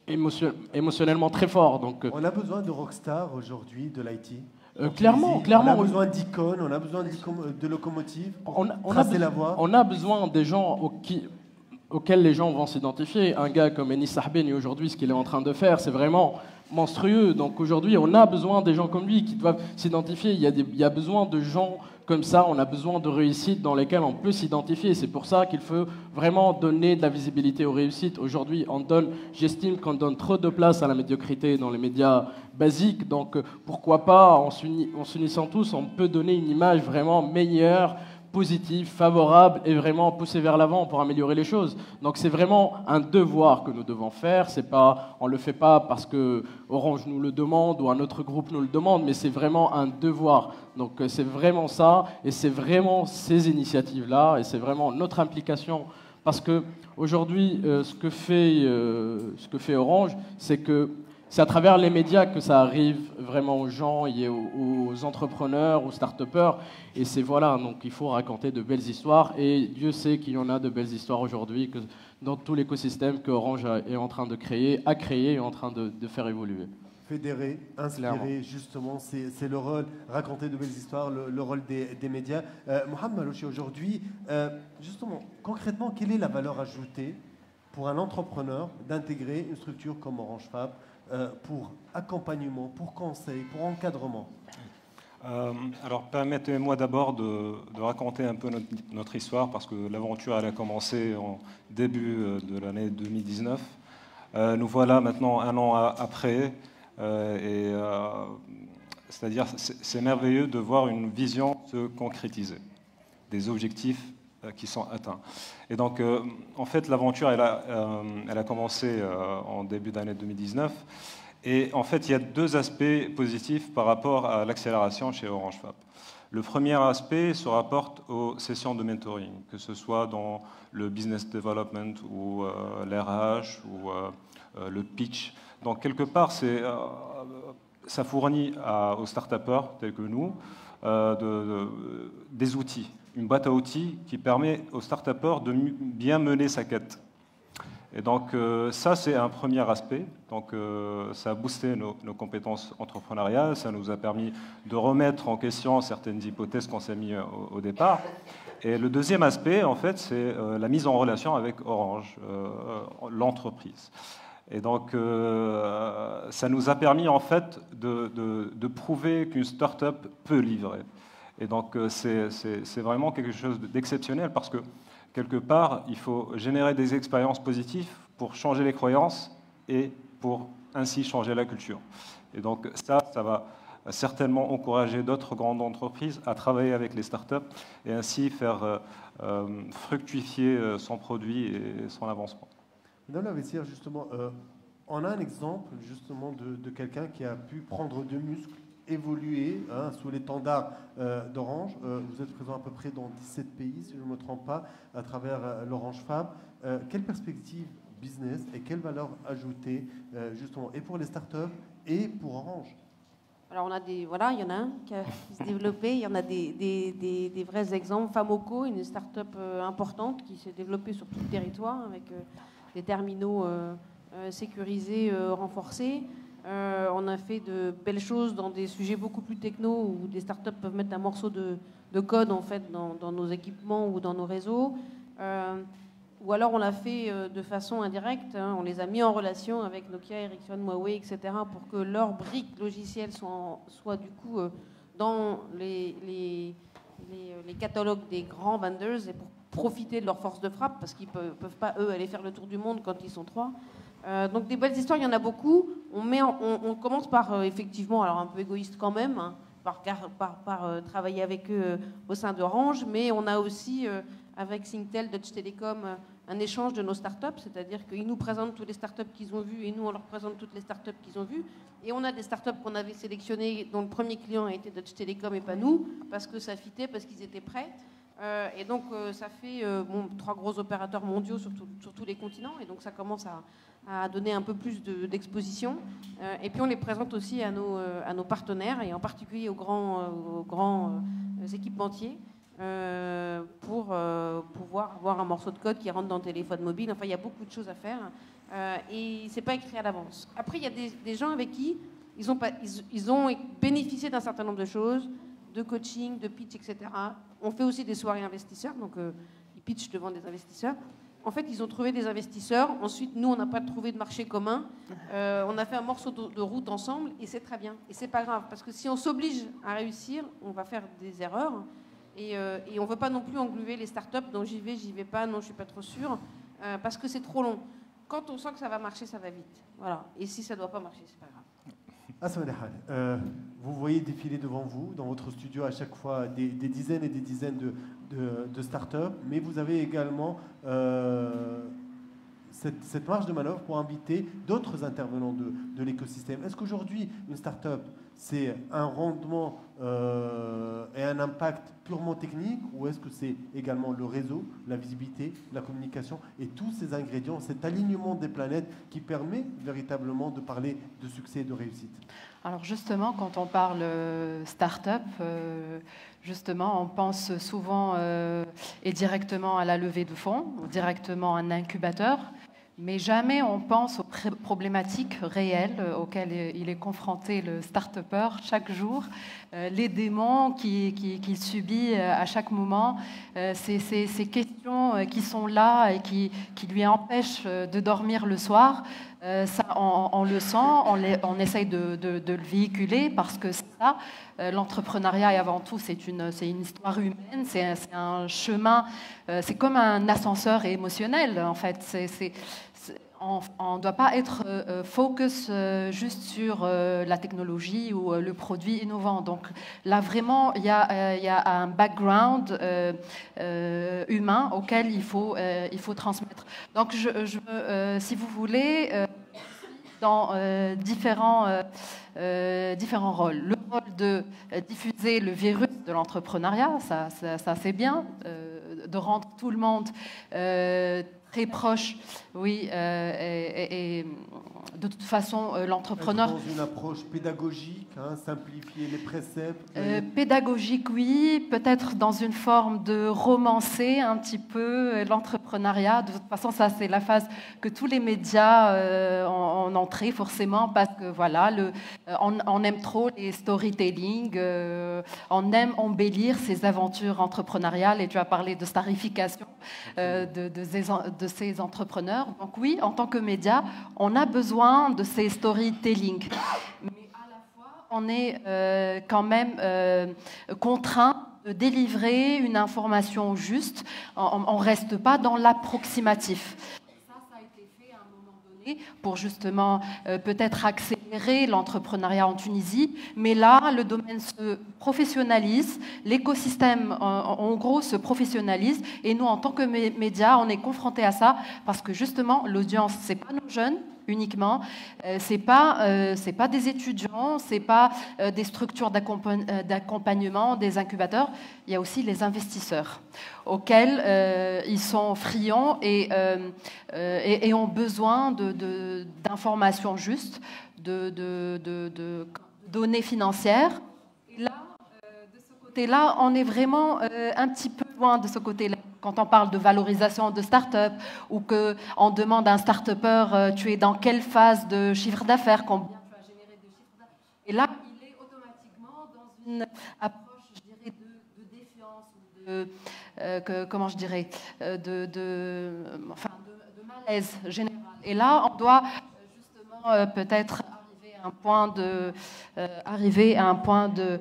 émotionnellement très fort. Donc, on a besoin de rockstars aujourd'hui, de l'IT. Clairement. On a besoin d'icônes, on a besoin de locomotives pour tracer la voie. On a besoin des gens auxquels les gens vont s'identifier. Un gars comme Enis Sahbeni aujourd'hui, ce qu'il est en train de faire, c'est vraiment monstrueux. Donc aujourd'hui, on a besoin des gens comme lui qui doivent s'identifier. Il y a besoin de gens comme ça, on a besoin de réussites dans lesquelles on peut s'identifier. C'est pour ça qu'il faut vraiment donner de la visibilité aux réussites. Aujourd'hui, j'estime qu'on donne trop de place à la médiocrité dans les médias basiques. Donc pourquoi pas, en s'unissant tous, on peut donner une image vraiment meilleure, positive, favorable et vraiment pousser vers l'avant pour améliorer les choses. Donc c'est vraiment un devoir que nous devons faire. On ne le fait pas parce que Orange nous le demande ou un autre groupe nous le demande, mais c'est vraiment un devoir. Donc c'est vraiment ça et c'est vraiment ces initiatives-là et c'est vraiment notre implication. Parce que aujourd'hui, ce que fait Orange, c'est que c'est à travers les médias que ça arrive vraiment aux gens et aux entrepreneurs, aux start-upers. Et c'est voilà, donc il faut raconter de belles histoires. Et Dieu sait qu'il y en a de belles histoires aujourd'hui dans tout l'écosystème que Orange est en train de créer, a créé et est en train de faire évoluer. Fédérer, inspirer, justement, c'est le rôle, raconter de belles histoires, le rôle des médias. Mohamed Malouchi, aujourd'hui, justement, concrètement, quelle est la valeur ajoutée pour un entrepreneur d'intégrer une structure comme Orange Fab pour accompagnement, pour conseil, pour encadrement? Alors permettez-moi d'abord de raconter un peu notre histoire parce que l'aventure elle a commencé en début de l'année 2019. Nous voilà maintenant un an après c'est-à-dire c'est merveilleux de voir une vision se concrétiser, des objectifs qui sont atteints. Et donc en fait l'aventure elle a commencé en début d'année 2019. Et en fait, il y a deux aspects positifs par rapport à l'accélération chez Orange Fab. Le premier aspect se rapporte aux sessions de mentoring, que ce soit dans le business development ou l'RH ou le pitch. Donc, quelque part, ça fournit aux start-upers tels que nous des outils, une boîte à outils qui permet aux start-upers de bien mener sa quête. Et donc ça, c'est un premier aspect. Donc ça a boosté nos compétences entrepreneuriales, ça nous a permis de remettre en question certaines hypothèses qu'on s'est mis au départ. Et le deuxième aspect, en fait, c'est la mise en relation avec Orange, l'entreprise. Et donc ça nous a permis, en fait, de prouver qu'une start-up peut livrer. Et donc c'est vraiment quelque chose d'exceptionnel parce que quelque part, il faut générer des expériences positives pour changer les croyances et pour ainsi changer la culture. Et donc ça va certainement encourager d'autres grandes entreprises à travailler avec les startups et ainsi faire fructifier son produit et son avancement. Madame la Vessière, justement, on a un exemple justement de quelqu'un qui a pu prendre de muscles, évoluer sous l'étendard d'Orange. Vous êtes présent à peu près dans 17 pays, si je ne me trompe pas, à travers l'Orange Fab. Quelle perspective business et quelle valeur ajoutée justement et pour les startups et pour Orange? Alors il y en a un qui s'est développé, il y en a des vrais exemples. Famoco, une start-up importante qui s'est développée sur tout le territoire avec des terminaux sécurisés, renforcés. On a fait de belles choses dans des sujets beaucoup plus techno où des startups peuvent mettre un morceau de code en fait dans nos équipements ou dans nos réseaux. Ou alors on l'a fait de façon indirecte, on les a mis en relation avec Nokia, Ericsson, Huawei, etc. pour que leurs briques logicielles soient du coup dans les catalogues des grands vendors et pour profiter de leur force de frappe parce qu'ils ne peuvent pas, eux, aller faire le tour du monde quand ils sont trois. Donc des belles histoires, il y en a beaucoup. On commence par, effectivement, alors un peu égoïste quand même, par travailler avec eux au sein d'Orange, mais on a aussi, avec Singtel, Deutsche Telekom, un échange de nos startups, c'est-à-dire qu'ils nous présentent toutes les startups qu'ils ont vues et nous, on leur présente toutes les startups qu'ils ont vues. Et on a des startups qu'on avait sélectionnées dont le premier client a été Deutsche Telekom et pas nous, parce que ça fitait, parce qu'ils étaient prêts. Et donc, ça fait 3 gros opérateurs mondiaux sur tous les continents. Et donc, ça commence à donner un peu plus d'exposition. Et puis, on les présente aussi à nos partenaires, et en particulier aux grands équipementiers, pour pouvoir avoir un morceau de code qui rentre dans le téléphone mobile. Enfin, il y a beaucoup de choses à faire. Et c'est pas écrit à l'avance. Après, il y a des gens avec qui ils ont bénéficié d'un certain nombre de choses, de coaching, de pitch, etc. On fait aussi des soirées investisseurs, donc ils pitchent devant des investisseurs. En fait, ils ont trouvé des investisseurs. Ensuite, nous, on n'a pas trouvé de marché commun. On a fait un morceau de route ensemble, et c'est très bien. Et c'est pas grave, parce que si on s'oblige à réussir, on va faire des erreurs. Et on ne veut pas non plus engluer les startups, donc j'y vais pas, non, je suis pas trop sûre, parce que c'est trop long. Quand on sent que ça va marcher, ça va vite. Voilà. Et si ça ne doit pas marcher, c'est pas grave. Vous voyez défiler devant vous, dans votre studio, à chaque fois des dizaines et des dizaines de startups, mais vous avez également cette marge de manœuvre pour inviter d'autres intervenants de l'écosystème. Est-ce qu'aujourd'hui, une startup, c'est un rendement et un impact purement technique, ou est-ce que c'est également le réseau, la visibilité, la communication et tous ces ingrédients, cet alignement des planètes qui permet véritablement de parler de succès et de réussite? Alors justement, quand on parle start-up, justement, on pense souvent et directement à la levée de fonds, ou directement à un incubateur, mais jamais on pense aux problématiques réelles auxquelles il est confronté le start-upper chaque jour, les démons qu'il subit à chaque moment, ces questions qui sont là et qui lui empêchent de dormir le soir. Ça, on le sent, on essaye de le véhiculer, parce que c'est ça, l'entrepreneuriat, et avant tout, c'est une histoire humaine, c'est un chemin, c'est comme un ascenseur émotionnel, en fait. On ne doit pas être focus juste sur la technologie ou le produit innovant. Donc là, vraiment, il y a un background humain auquel il faut transmettre. Donc, si vous voulez, dans différents rôles. Le rôle de diffuser le virus de l'entrepreneuriat, ça c'est bien, de rendre tout le monde très proche, oui, et de toute façon, l'entrepreneur... Dans une approche pédagogique, simplifier les préceptes... Pédagogique, oui, peut-être dans une forme de romancer un petit peu l'entrepreneuriat. De toute façon, ça, c'est la phase que tous les médias ont entrée, forcément, parce que, voilà, on aime trop les storytelling, on aime embellir ces aventures entrepreneuriales, et tu as parlé de starification de ces entrepreneurs. Donc oui, en tant que média, on a besoin de ces storytelling. Mais à la fois, on est quand même contraint de délivrer une information juste. On ne reste pas dans l'approximatif. Ça a été fait à un moment donné pour justement peut-être accélérer l'entrepreneuriat en Tunisie. Mais là, le domaine se professionnalise, l'écosystème en gros se professionnalise, et nous, en tant que médias, on est confrontés à ça, parce que justement, l'audience, ce n'est pas nos jeunes uniquement, c'est pas des étudiants, c'est pas des structures d'accompagnement, des incubateurs. Il y a aussi les investisseurs auxquels ils sont friands et ont besoin d'informations justes, de données financières. Et là, de ce côté-là, on est vraiment un petit peu loin de ce côté-là. Quand on parle de valorisation de start-up, ou qu'on demande à un start-upper, tu es dans quelle phase de chiffre d'affaires, combien tu as généré de chiffre d'affaires. Et là, il est automatiquement dans une approche, je dirais, de défiance, ou comment je dirais, de malaise général. Et là, on doit justement peut-être arriver à un point de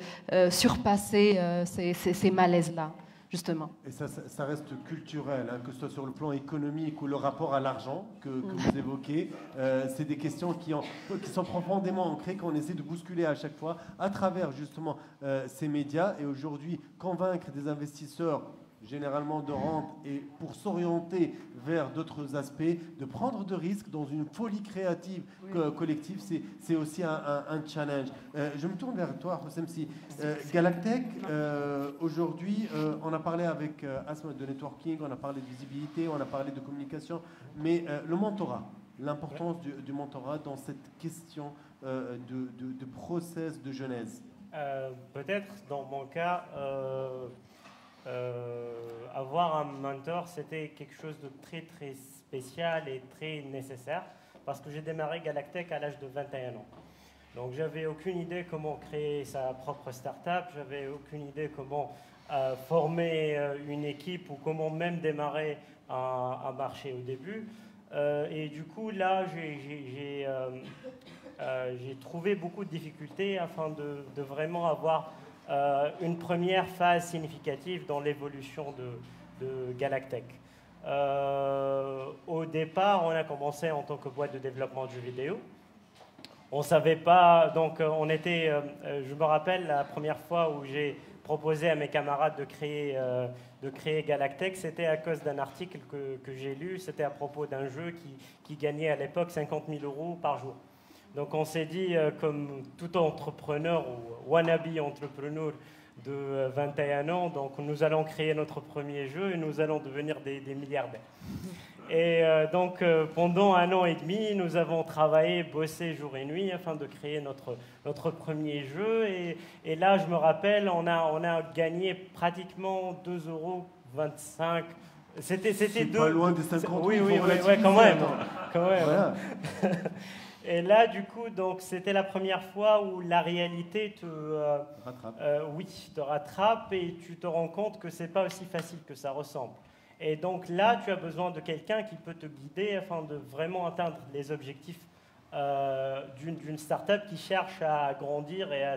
surpasser ces malaises-là. Justement. Et ça reste culturel, que ce soit sur le plan économique ou le rapport à l'argent que vous évoquez. C'est des questions qui sont profondément ancrées, qu'on essaie de bousculer à chaque fois à travers justement ces médias. Et aujourd'hui, convaincre des investisseurs généralement de rente et pour s'orienter vers d'autres aspects, de prendre de risques dans une folie créative collective, c'est aussi un challenge. Je me tourne vers toi, Hossem Si. Galactech, aujourd'hui, on a parlé avec Asma de networking, on a parlé de visibilité, on a parlé de communication, mais le mentorat, l'importance du mentorat dans cette question de process de genèse. Peut-être, dans mon cas, avoir un mentor, c'était quelque chose de très très spécial et très nécessaire parce que j'ai démarré Galactech à l'âge de 21 ans. Donc j'avais aucune idée comment créer sa propre start-up, j'avais aucune idée comment former une équipe ou comment même démarrer un marché au début. Et du coup là j'ai trouvé beaucoup de difficultés afin de vraiment avoir une première phase significative dans l'évolution de Galactech. Au départ, on a commencé en tant que boîte de développement de jeux vidéo. On ne savait pas, donc on était, je me rappelle la première fois où j'ai proposé à mes camarades de créer Galactech, c'était à cause d'un article que j'ai lu, c'était à propos d'un jeu qui gagnait à l'époque 50 000 € par jour. Donc on s'est dit, comme tout entrepreneur ou wannabe entrepreneur de 21 ans, donc nous allons créer notre premier jeu et nous allons devenir des milliardaires. Et donc pendant 1 an et demi, nous avons travaillé, bossé jour et nuit afin de créer notre premier jeu. Et là, je me rappelle, on a gagné pratiquement 2,25 €. C'était pas loin des 50 000. Oui, quand même. Voilà. Et là, du coup, donc c'était la première fois où la réalité te rattrape et tu te rends compte que c'est pas aussi facile que ça ressemble. Et donc là, tu as besoin de quelqu'un qui peut te guider afin de vraiment atteindre les objectifs d'une start-up qui cherche à grandir et à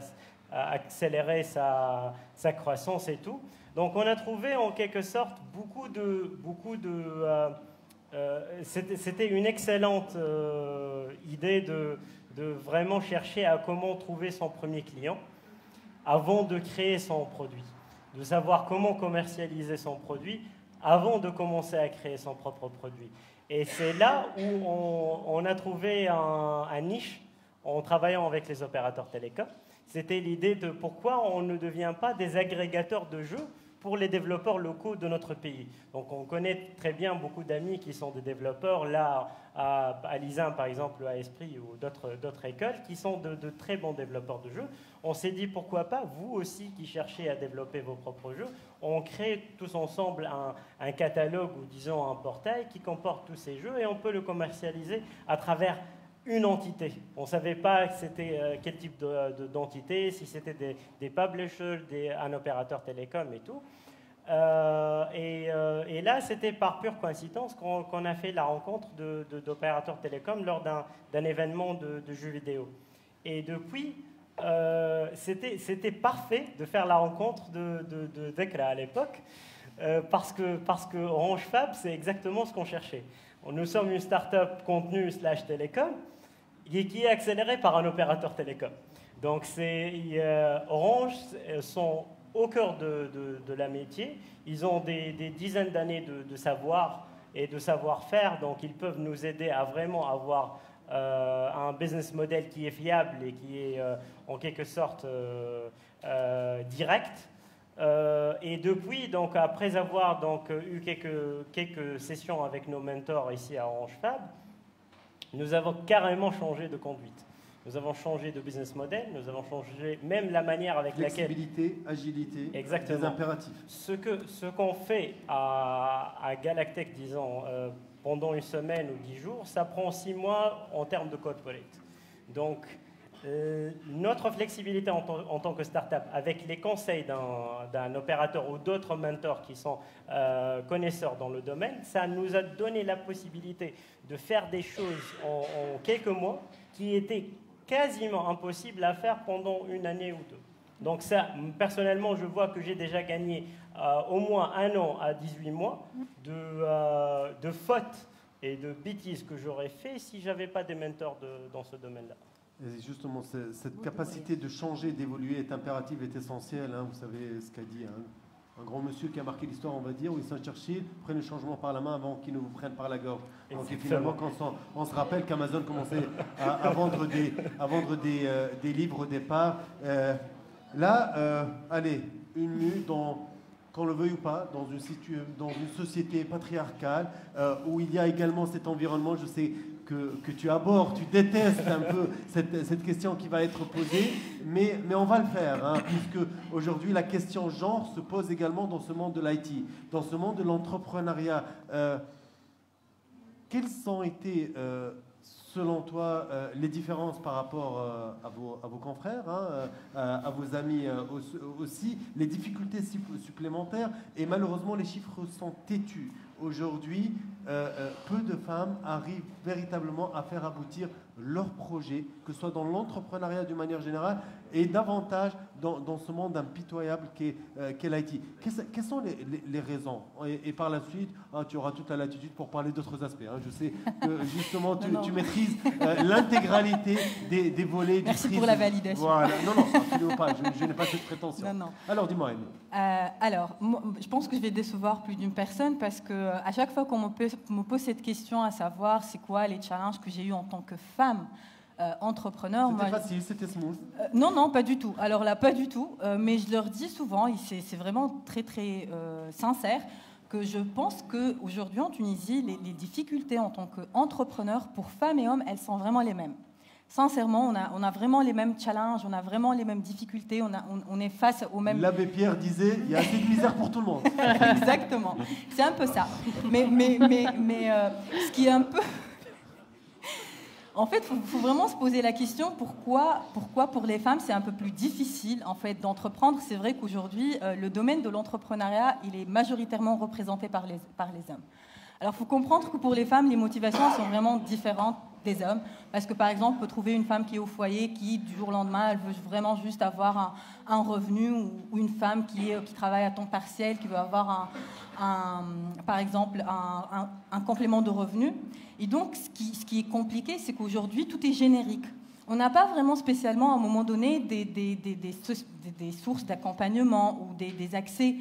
accélérer sa croissance et tout. Donc on a trouvé en quelque sorte beaucoup de c'était une excellente idée de vraiment chercher à comment trouver son premier client avant de créer son produit, de savoir comment commercialiser son produit avant de commencer à créer son propre produit. Et c'est là où on a trouvé un niche en travaillant avec les opérateurs télécoms. C'était l'idée de pourquoi on ne devient pas des agrégateurs de jeux pour les développeurs locaux de notre pays. Donc on connaît très bien beaucoup d'amis qui sont des développeurs, là à l'ISIN par exemple, à Esprit ou d'autres écoles, qui sont de très bons développeurs de jeux. On s'est dit pourquoi pas, vous aussi qui cherchez à développer vos propres jeux, on crée tous ensemble un catalogue ou disons un portail qui comporte tous ces jeux et on peut le commercialiser à travers une entité. On ne savait pas c'était quel type d'entité, si c'était des publishers, un opérateur télécom et tout. Et là, c'était par pure coïncidence qu'on a fait la rencontre d'opérateurs télécoms lors d'un événement de jeux vidéo. Et depuis, c'était parfait de faire la rencontre de Dekra à l'époque, parce que Orange Fab, c'est exactement ce qu'on cherchait. Nous sommes une start-up contenu / télécom, qui est accéléré par un opérateur télécom. Donc Orange sont au cœur de la métier. Ils ont des dizaines d'années de savoir et de savoir-faire, donc ils peuvent nous aider à vraiment avoir un business model qui est fiable et qui est en quelque sorte direct. Et depuis, donc, après avoir donc, eu quelques sessions avec nos mentors ici à Orange Fab, nous avons carrément changé de conduite. Nous avons changé de business model, nous avons changé même la manière avec laquelle... Flexibilité, agilité, exactement. Des impératifs. Ce qu'on fait à Galactech, disons, pendant une semaine ou 10 jours, ça prend 6 mois en termes de corporate. Donc, notre flexibilité en tant que start-up, avec les conseils d'un opérateur ou d'autres mentors qui sont connaisseurs dans le domaine, ça nous a donné la possibilité de faire des choses en quelques mois qui étaient quasiment impossibles à faire pendant 1 année ou 2. Donc ça, personnellement, je vois que j'ai déjà gagné au moins 1 an à 18 mois de fautes et de bêtises que j'aurais fait si je n'avais pas des mentors dans ce domaine-là. Et justement, cette capacité de changer, d'évoluer est impérative, est essentielle. Hein, vous savez ce qu'a dit un grand monsieur qui a marqué l'histoire, on va dire, Winston Churchill, prenez le changement par la main avant qu'il ne vous prenne par la gorge. Donc et finalement, quand on se rappelle qu'Amazon commençait à vendre des livres au départ, allez, une minute qu'on le veuille ou pas, dans une société patriarcale, où il y a également cet environnement, je sais que tu abordes, tu détestes un peu cette question qui va être posée, mais on va le faire, hein, puisque aujourd'hui la question genre se pose également dans ce monde de l'IT, dans ce monde de l'entrepreneuriat. Quelles ont été, selon toi, les différences par rapport à vos confrères, hein, à vos amis aussi, les difficultés supplémentaires, et malheureusement les chiffres sont têtus. Aujourd'hui, peu de femmes arrivent véritablement à faire aboutir leurs projets, que ce soit dans l'entrepreneuriat d'une manière générale et davantage dans ce monde impitoyable qu'est l'IT. Quelles sont les raisons? Et par la suite, tu auras toute la latitude pour parler d'autres aspects. Hein. Je sais que justement, tu maîtrises l'intégralité des volets. Merci pour la validation. Voilà. Non, absolument pas. Je n'ai pas cette prétention. Non. Alors, dis-moi, Amy. Moi, je pense que je vais décevoir plus d'une personne parce qu'à chaque fois qu'on me pose cette question, à savoir c'est quoi les challenges que j'ai eus en tant que femme entrepreneur. C'était facile, c'était smooth. Non, pas du tout. Alors là, pas du tout. Mais je leur dis souvent, et c'est vraiment très, très sincère, que je pense qu'aujourd'hui en Tunisie, les difficultés en tant qu'entrepreneur pour femmes et hommes, elles sont vraiment les mêmes. Sincèrement, on a vraiment les mêmes challenges, on a vraiment les mêmes difficultés, on est face aux mêmes... L'abbé Pierre disait, il y a assez de misère pour tout le monde. Exactement, c'est un peu ça. Mais ce qui est un peu... En fait, il faut vraiment se poser la question pourquoi pour les femmes c'est un peu plus difficile en fait d'entreprendre. C'est vrai qu'aujourd'hui le domaine de l'entrepreneuriat il est majoritairement représenté par les hommes. Alors il faut comprendre que pour les femmes les motivations sont vraiment différentes des hommes parce que par exemple on peut trouver une femme qui est au foyer qui du jour au lendemain elle veut vraiment juste avoir un revenu ou une femme qui travaille à temps partiel qui veut avoir par exemple un complément de revenu. Et donc, ce qui est compliqué, c'est qu'aujourd'hui, tout est générique. On n'a pas vraiment spécialement, à un moment donné, des sources d'accompagnement ou des accès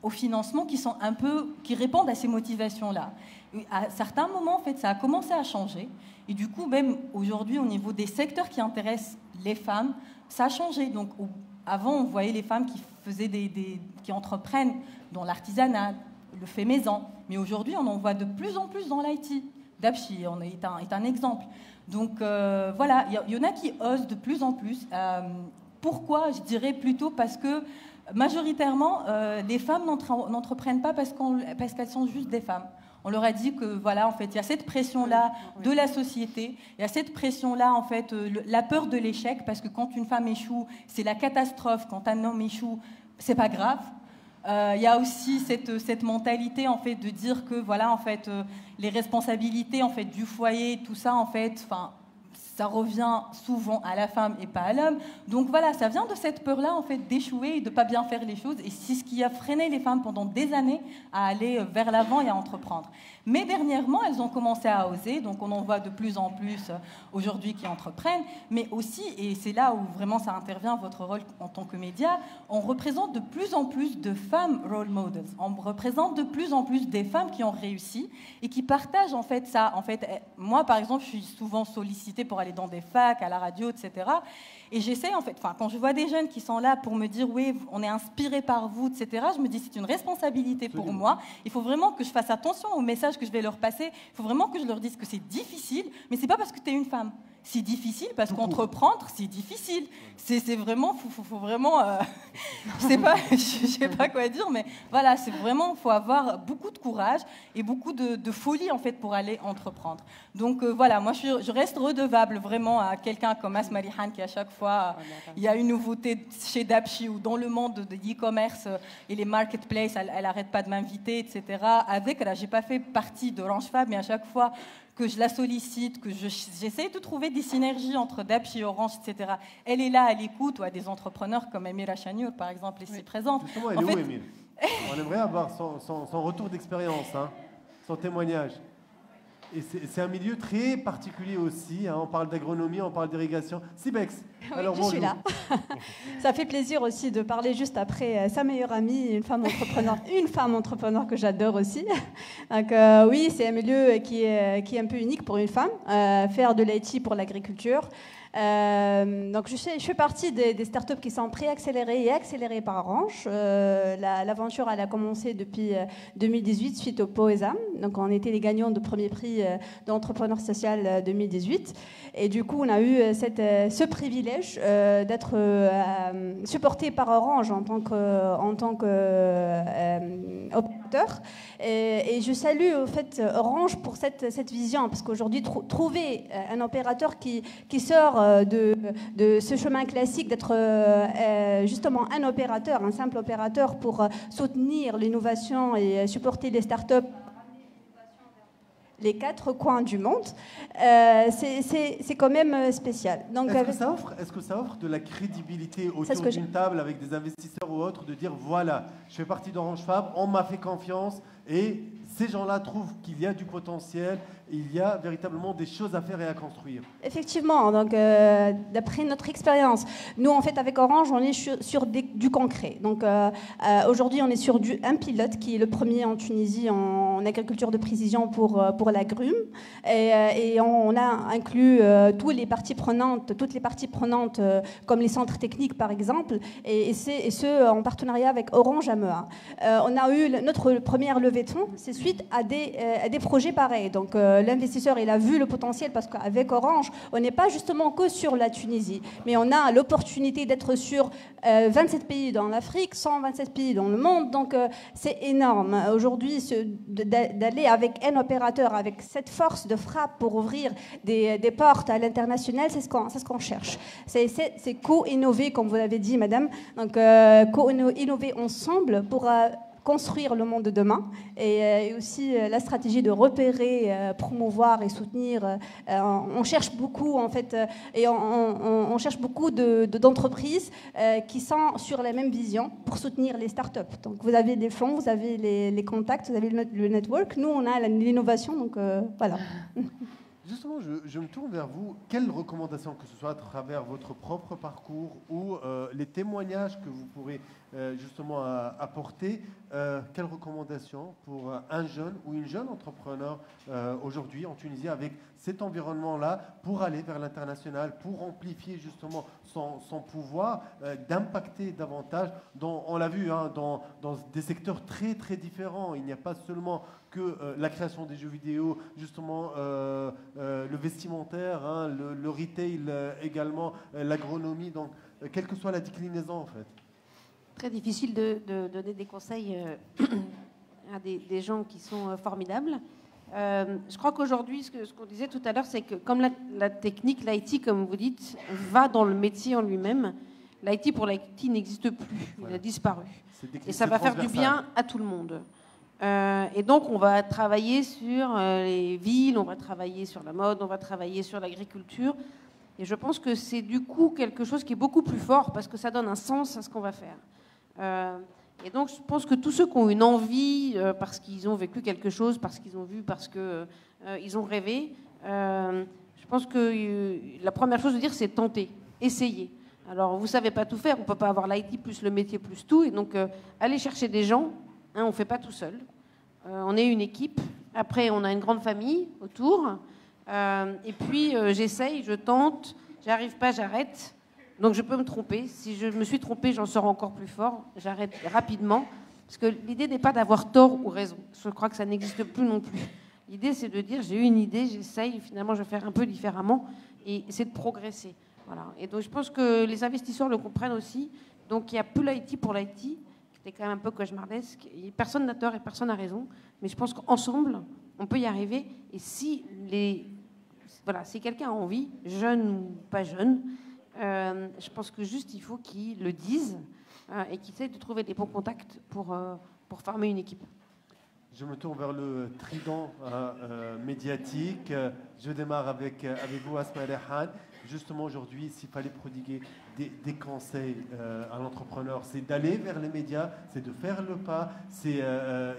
au financement qui répondent à ces motivations-là. Et à certains moments, en fait, ça a commencé à changer. Et du coup, même aujourd'hui, au niveau des secteurs qui intéressent les femmes, ça a changé. Donc, avant, on voyait les femmes qui entreprennent dans l'artisanat, le fait maison. Mais aujourd'hui, on en voit de plus en plus dans l'IT. Dapchi est un exemple. Donc voilà, il y en a qui osent de plus en plus. Pourquoi? Je dirais plutôt parce que majoritairement, les femmes n'entreprennent pas parce qu'elles sont juste des femmes. On leur a dit que voilà, en fait, il y a cette pression-là de la société, il y a cette pression-là, en fait, la peur de l'échec, parce que quand une femme échoue, c'est la catastrophe. Quand un homme échoue, c'est pas grave. Il y a aussi cette mentalité en fait de dire que voilà en fait les responsabilités en fait du foyer tout ça en fait ça revient souvent à la femme et pas à l'homme. Donc voilà, ça vient de cette peur-là en fait d'échouer et de pas bien faire les choses et c'est ce qui a freiné les femmes pendant des années à aller vers l'avant et à entreprendre. Mais dernièrement, elles ont commencé à oser, donc on en voit de plus en plus aujourd'hui qui entreprennent, mais aussi, et c'est là où vraiment ça intervient votre rôle en tant que média, on représente de plus en plus de femmes role models, on représente de plus en plus des femmes qui ont réussi et qui partagent en fait ça. En fait, moi par exemple, je suis souvent sollicitée pour aller dans des facs, à la radio, etc. Et j'essaie, en fait, quand je vois des jeunes qui sont là pour me dire « oui, on est inspiré par vous », etc., je me dis c'est une responsabilité pour moi. Il faut vraiment que je fasse attention au message que je vais leur passer. Il faut vraiment que je leur dise que c'est difficile, mais c'est pas parce que tu es une femme. C'est difficile parce qu'entreprendre, c'est difficile. C'est vraiment, faut vraiment, je sais pas quoi dire, mais voilà, c'est vraiment, faut avoir beaucoup de courage et beaucoup de folie en fait pour aller entreprendre. Donc voilà, moi je reste redevable vraiment à quelqu'un comme Asma Rihan qui à chaque fois il y a une nouveauté chez Dapchi ou dans le monde de l'e-commerce et les marketplaces, elle arrête pas de m'inviter, etc. Avec, là, j'ai pas fait partie d'Orange Fab, mais à chaque fois que je la sollicite, que j'essaie de trouver des synergies entre Dapchi et Orange, etc. Elle est là, elle écoute, ou à des entrepreneurs comme Emira Chaniour, par exemple, ici présente. Justement, elle est où, Emile? On aimerait avoir son retour d'expérience, hein, son témoignage. Et c'est un milieu très particulier aussi. Hein. On parle d'agronomie, on parle d'irrigation. Sibex, oui, je suis là. Ça fait plaisir aussi de parler juste après sa meilleure amie, une femme entrepreneur que j'adore aussi. Donc oui, c'est un milieu qui est un peu unique pour une femme, faire de l'IT pour l'agriculture. Donc je fais partie des startups qui sont préaccélérées et accélérées par Orange. L'aventure elle a commencé depuis 2018 suite au POESAM. Donc on était les gagnants de premier prix d'entrepreneur social 2018. Et du coup on a eu ce privilège d'être supporté par Orange en tant qu'opérateur. Et je salue au fait Orange pour cette vision, parce qu'aujourd'hui trouver un opérateur qui sort de ce chemin classique d'être justement un opérateur, un simple opérateur pour soutenir l'innovation et supporter les startups les quatre coins du monde, c'est quand même spécial. Est-ce que ça offre de la crédibilité autour d'une table avec des investisseurs ou autres, de dire voilà, je fais partie d'Orange Fab, on m'a fait confiance et ces gens-là trouvent qu'il y a du potentiel, il y a véritablement des choses à faire et à construire. Effectivement, donc d'après notre expérience, nous en fait avec Orange, on est sur du concret. Donc aujourd'hui, on est sur un pilote qui est le premier en Tunisie en agriculture de précision pour l'agrume, et on a inclus toutes les parties prenantes comme les centres techniques par exemple, et ce en partenariat avec Orange AMEA. On a eu notre première levée de fonds, c'est suite à des projets pareils. Donc l'investisseur, il a vu le potentiel parce qu'avec Orange, on n'est pas justement que sur la Tunisie, mais on a l'opportunité d'être sur 27 pays dans l'Afrique, 127 pays dans le monde, donc c'est énorme. Aujourd'hui, d'aller avec un opérateur, avec cette force de frappe pour ouvrir des portes à l'international, c'est ce qu'on cherche. C'est co-innover, comme vous l'avez dit, madame, donc co-innover ensemble pour construire le monde de demain, et aussi la stratégie de repérer, promouvoir et soutenir. On cherche beaucoup en fait, et on cherche beaucoup d'entreprises qui sont sur la même vision pour soutenir les startups. Donc vous avez des fonds, vous avez les contacts, vous avez le network. Nous on a l'innovation, donc voilà. Justement, je me tourne vers vous. Quelles recommandations, que ce soit à travers votre propre parcours ou les témoignages que vous pourrez justement apporter, quelles recommandations pour un jeune ou une jeune entrepreneur aujourd'hui en Tunisie avec cet environnement-là pour aller vers l'international, pour amplifier justement son pouvoir d'impacter davantage, on l'a vu, hein, dans des secteurs très très différents. Il n'y a pas seulement que la création des jeux vidéo, justement le vestimentaire, hein, le retail également, l'agronomie, donc quelle que soit la déclinaison en fait. Très difficile de donner des conseils à des gens qui sont formidables. Je crois qu'aujourd'hui, ce qu'on disait tout à l'heure, c'est que comme la technique, l'IT, comme vous dites, va dans le métier en lui-même, l'IT pour l'IT n'existe plus, il a disparu. Et ça va faire du bien à tout le monde. Et donc, on va travailler sur les villes, on va travailler sur la mode, on va travailler sur l'agriculture. Et je pense que c'est du coup quelque chose qui est beaucoup plus fort parce que ça donne un sens à ce qu'on va faire. Et donc, je pense que tous ceux qui ont une envie, parce qu'ils ont vécu quelque chose, parce qu'ils ont vu, parce qu'ils ont rêvé, je pense que la première chose à dire, c'est tenter, essayer. Alors, vous ne savez pas tout faire, on ne peut pas avoir l'IT plus le métier plus tout. Et donc, allez chercher des gens, hein, on ne fait pas tout seul. On est une équipe. Après, on a une grande famille autour. Et puis, j'essaye, je tente, j'arrive pas, j'arrête. Donc je peux me tromper. Si je me suis trompée, j'en sors encore plus fort. J'arrête rapidement. Parce que l'idée n'est pas d'avoir tort ou raison. Je crois que ça n'existe plus non plus. L'idée, c'est de dire, j'ai eu une idée, j'essaye, finalement, je vais faire un peu différemment. Et c'est de progresser. Voilà. Et donc je pense que les investisseurs le comprennent aussi. Donc il n'y a plus l'IT pour l'IT, qui était quand même un peu cauchemardesque. Personne n'a tort et personne n'a raison. Mais je pense qu'ensemble, on peut y arriver. Et si quelqu'un a envie, jeune ou pas jeune, je pense que juste il faut qu'ils le disent et qu'ils essayent de trouver des bons contacts pour former une équipe. Je me tourne vers le trident médiatique. Je démarre avec vous, Asma El Rehan. justement aujourd'hui, s'il fallait prodiguer des conseils à l'entrepreneur, c'est d'aller vers les médias, c'est de faire le pas, c'est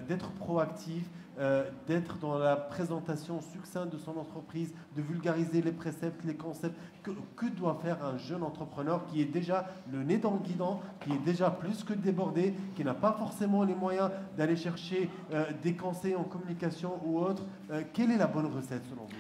d'être proactif, d'être dans la présentation succincte de son entreprise, de vulgariser les préceptes, les concepts. Que doit faire un jeune entrepreneur qui est déjà le nez dans le guidon, qui est déjà plus que débordé, qui n'a pas forcément les moyens d'aller chercher des conseils en communication ou autre? Quelle est la bonne recette selon vous?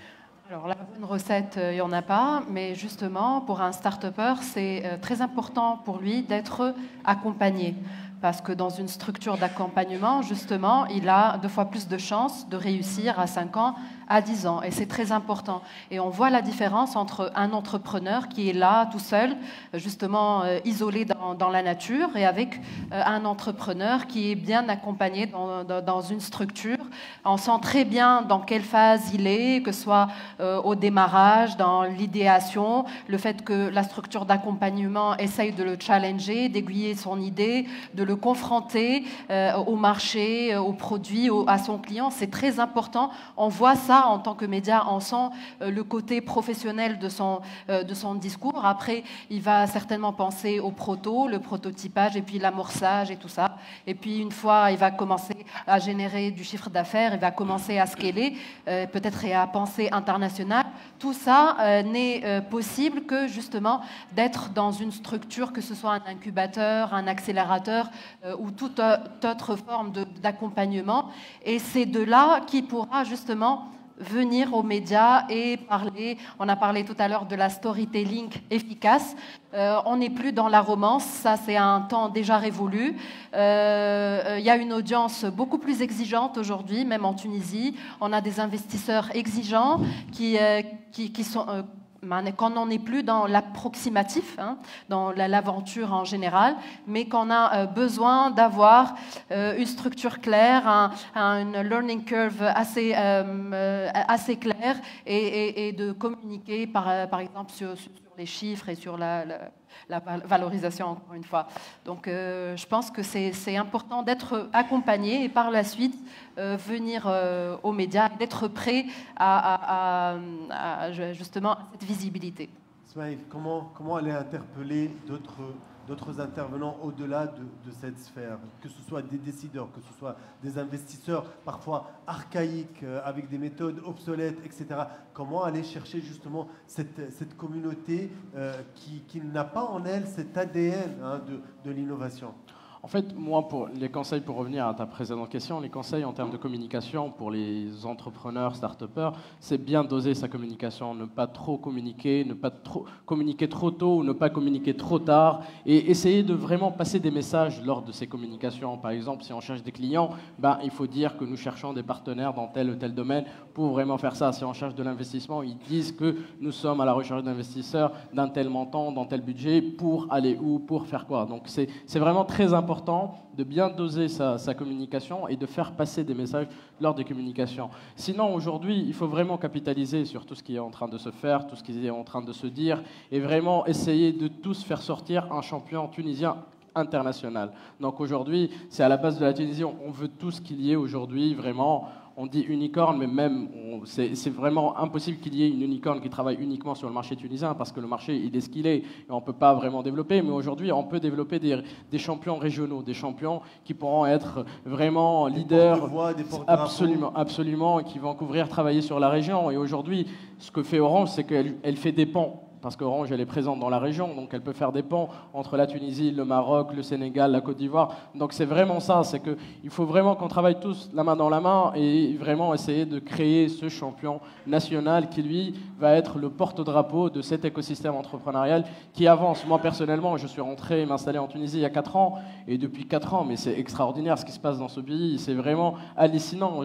Alors la bonne recette, il n'y en a pas, mais justement, pour un start-upper, c'est très important pour lui d'être accompagné. Parce que dans une structure d'accompagnement, justement, il a 2 fois plus de chances de réussir à 5 ans, à 10 ans. Et c'est très important. Et on voit la différence entre un entrepreneur qui est là, tout seul, justement isolé dans la nature, et avec un entrepreneur qui est bien accompagné dans une structure. On sent très bien dans quelle phase il est, que ce soit au démarrage, dans l'idéation, le fait que la structure d'accompagnement essaye de le challenger, d'aiguiller son idée, de le confronter au marché, aux produits, à son client. C'est très important. On voit ça en tant que média, on sent le côté professionnel de son discours. Après, il va certainement penser au le prototypage et puis l'amorçage et tout ça. Et puis, une fois, il va commencer à générer du chiffre d'affaires, il va commencer à scaler, peut-être et à penser international. Tout ça n'est possible que, justement, d'être dans une structure, que ce soit un incubateur, un accélérateur ou toute autre forme d'accompagnement. Et c'est de là qu'il pourra, justement, venir aux médias et parler. On a parlé tout à l'heure de la storytelling efficace. On n'est plus dans la romance, ça c'est un temps déjà révolu. Il y a une audience beaucoup plus exigeante aujourd'hui, même en Tunisie. On a des investisseurs exigeants qui sont... qu'on n'en est plus dans l'approximatif, dans l'aventure en général, mais qu'on a besoin d'avoir une structure claire, une learning curve assez claire et de communiquer, par exemple, sur les chiffres et sur la valorisation, encore une fois. Donc, je pense que c'est important d'être accompagné et par la suite venir aux médias, d'être prêt justement à cette visibilité. Smaïl, comment aller interpeller d'autres intervenants au-delà de cette sphère, que ce soit des décideurs, que ce soit des investisseurs parfois archaïques, avec des méthodes obsolètes, etc. Comment aller chercher justement cette communauté qui n'a pas en elle cet ADN de l'innovation? En fait, moi, pour les conseils, pour revenir à ta précédente question, les conseils en termes de communication pour les entrepreneurs, start-upers, c'est bien doser sa communication, ne pas trop communiquer, ne pas trop communiquer trop tôt ou ne pas communiquer trop tard, et essayer de vraiment passer des messages lors de ces communications. Par exemple, si on cherche des clients, il faut dire que nous cherchons des partenaires dans tel ou tel domaine pour vraiment faire ça. Si on cherche de l'investissement, ils disent que nous sommes à la recherche d'investisseurs d'un tel montant, dans tel budget, pour aller où, pour faire quoi. Donc c'est vraiment très important de bien doser sa communication et de faire passer des messages lors des communications. Sinon, aujourd'hui, il faut vraiment capitaliser sur tout ce qui est en train de se faire, tout ce qui est en train de se dire, et vraiment essayer de tous faire sortir un champion tunisien international. Donc aujourd'hui, c'est à la base de la Tunisie, on veut tous qu'il y ait aujourd'hui vraiment... On dit unicorne, mais même, c'est vraiment impossible qu'il y ait une unicorne qui travaille uniquement sur le marché tunisien, parce que le marché, il est ce qu'il est, et on ne peut pas vraiment développer. Mais aujourd'hui, on peut développer des champions régionaux, des champions qui pourront être vraiment leaders, absolument, et qui vont travailler sur la région. Et aujourd'hui, ce que fait Orange, c'est qu'elle fait des ponts. Parce qu'Orange, elle est présente dans la région, donc elle peut faire des ponts entre la Tunisie, le Maroc, le Sénégal, la Côte d'Ivoire. Donc c'est vraiment ça, c'est qu'il faut vraiment qu'on travaille tous la main dans la main et vraiment essayer de créer ce champion national qui, lui, va être le porte-drapeau de cet écosystème entrepreneurial qui avance. Moi, personnellement, je suis rentré m'installer en Tunisie il y a 4 ans, et depuis 4 ans, mais c'est extraordinaire ce qui se passe dans ce pays, c'est vraiment hallucinant.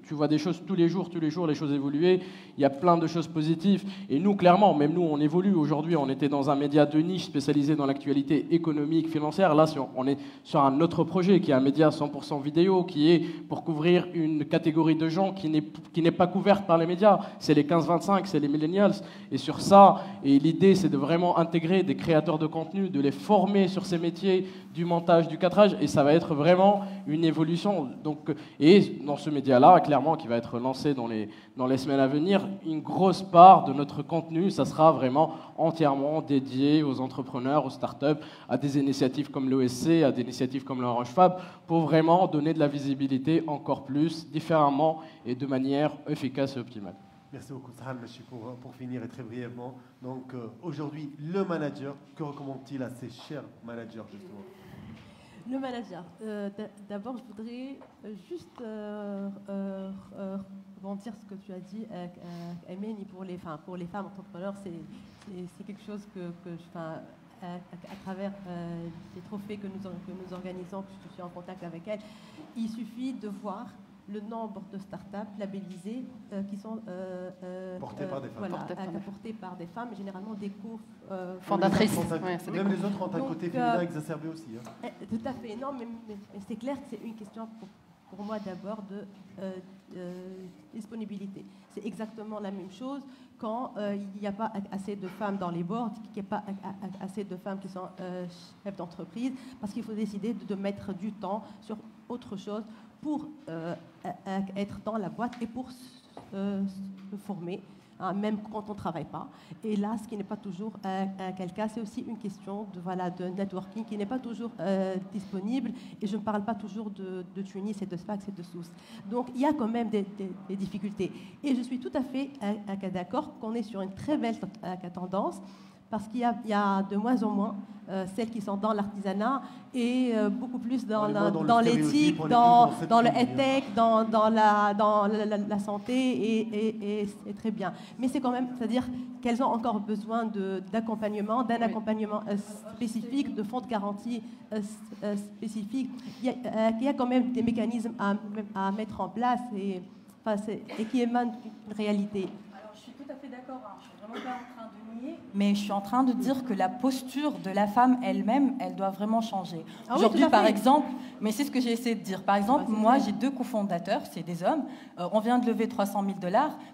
Tu vois des choses tous les jours, les choses évoluer, il y a plein de choses positives. Et nous, clairement, même nous, on évolue. Aujourd'hui, on était dans un média de niche spécialisé dans l'actualité économique, financière. Là, on est sur un autre projet qui est un média 100% vidéo, qui est pour couvrir une catégorie de gens qui n'est pas couverte par les médias. C'est les 15-25, c'est les millennials. Et sur ça, et l'idée, c'est de vraiment intégrer des créateurs de contenu, de les former sur ces métiers du montage, du cadrage. Et ça va être vraiment une évolution. Donc, et dans ce média-là, clairement, qui va être lancé dans les semaines à venir, une grosse part de notre contenu, ça sera vraiment entièrement dédié aux entrepreneurs, aux startups, à des initiatives comme l'OSC, à des initiatives comme l'Orange Fab, pour vraiment donner de la visibilité encore plus, différemment et de manière efficace et optimale. Merci beaucoup, Sahal Machi, pour finir et très brièvement. Donc, aujourd'hui, le manager, que recommande-t-il à ses chers managers, justement? Le manager. D'abord, je voudrais juste rebondir ce que tu as dit, Amélie, pour les femmes entrepreneurs, c'est quelque chose à travers les trophées que nous organisons, que je suis en contact avec elles, il suffit de voir le nombre de startups labellisées qui sont portées par des femmes. Voilà, portées par des femmes, et généralement des fondatrices. Même les autres ont un côté féminin exacerbé aussi. Hein. Tout à fait. Non, mais c'est clair que c'est une question pour moi d'abord de disponibilité. C'est exactement la même chose quand il n'y a pas assez de femmes dans les boards, qu'il n'y a pas assez de femmes qui sont chefs d'entreprise, parce qu'il faut décider de mettre du temps sur autre chose pour être dans la boîte et pour se former, hein, même quand on ne travaille pas. Et là, ce qui n'est pas toujours quel cas, c'est aussi une question de networking qui n'est pas toujours disponible. Et je ne parle pas toujours de Tunis et de Sfax et de Sousse. Donc, il y a quand même des difficultés. Et je suis tout à fait d'accord qu'on est sur une très belle tendance, parce qu'il y a de moins en moins celles qui sont dans l'artisanat et beaucoup plus dans l'éthique, dans le EdTech, dans la santé, et c'est très bien. Mais c'est quand même, c'est-à-dire qu'elles ont encore besoin d'accompagnement, d'un accompagnement spécifique, de fonds de garantie spécifiques. Il y a quand même des mécanismes à mettre en place et qui émanent d'une réalité. Alors, je suis tout à fait d'accord, hein. Je suis vraiment pas en train de nier, mais je suis en train de dire que la posture de la femme elle-même, elle doit vraiment changer. Aujourd'hui, oui, par exemple, mais c'est ce que j'ai essayé de dire. Par exemple, moi, j'ai 2 cofondateurs, c'est des hommes. On vient de lever $300 000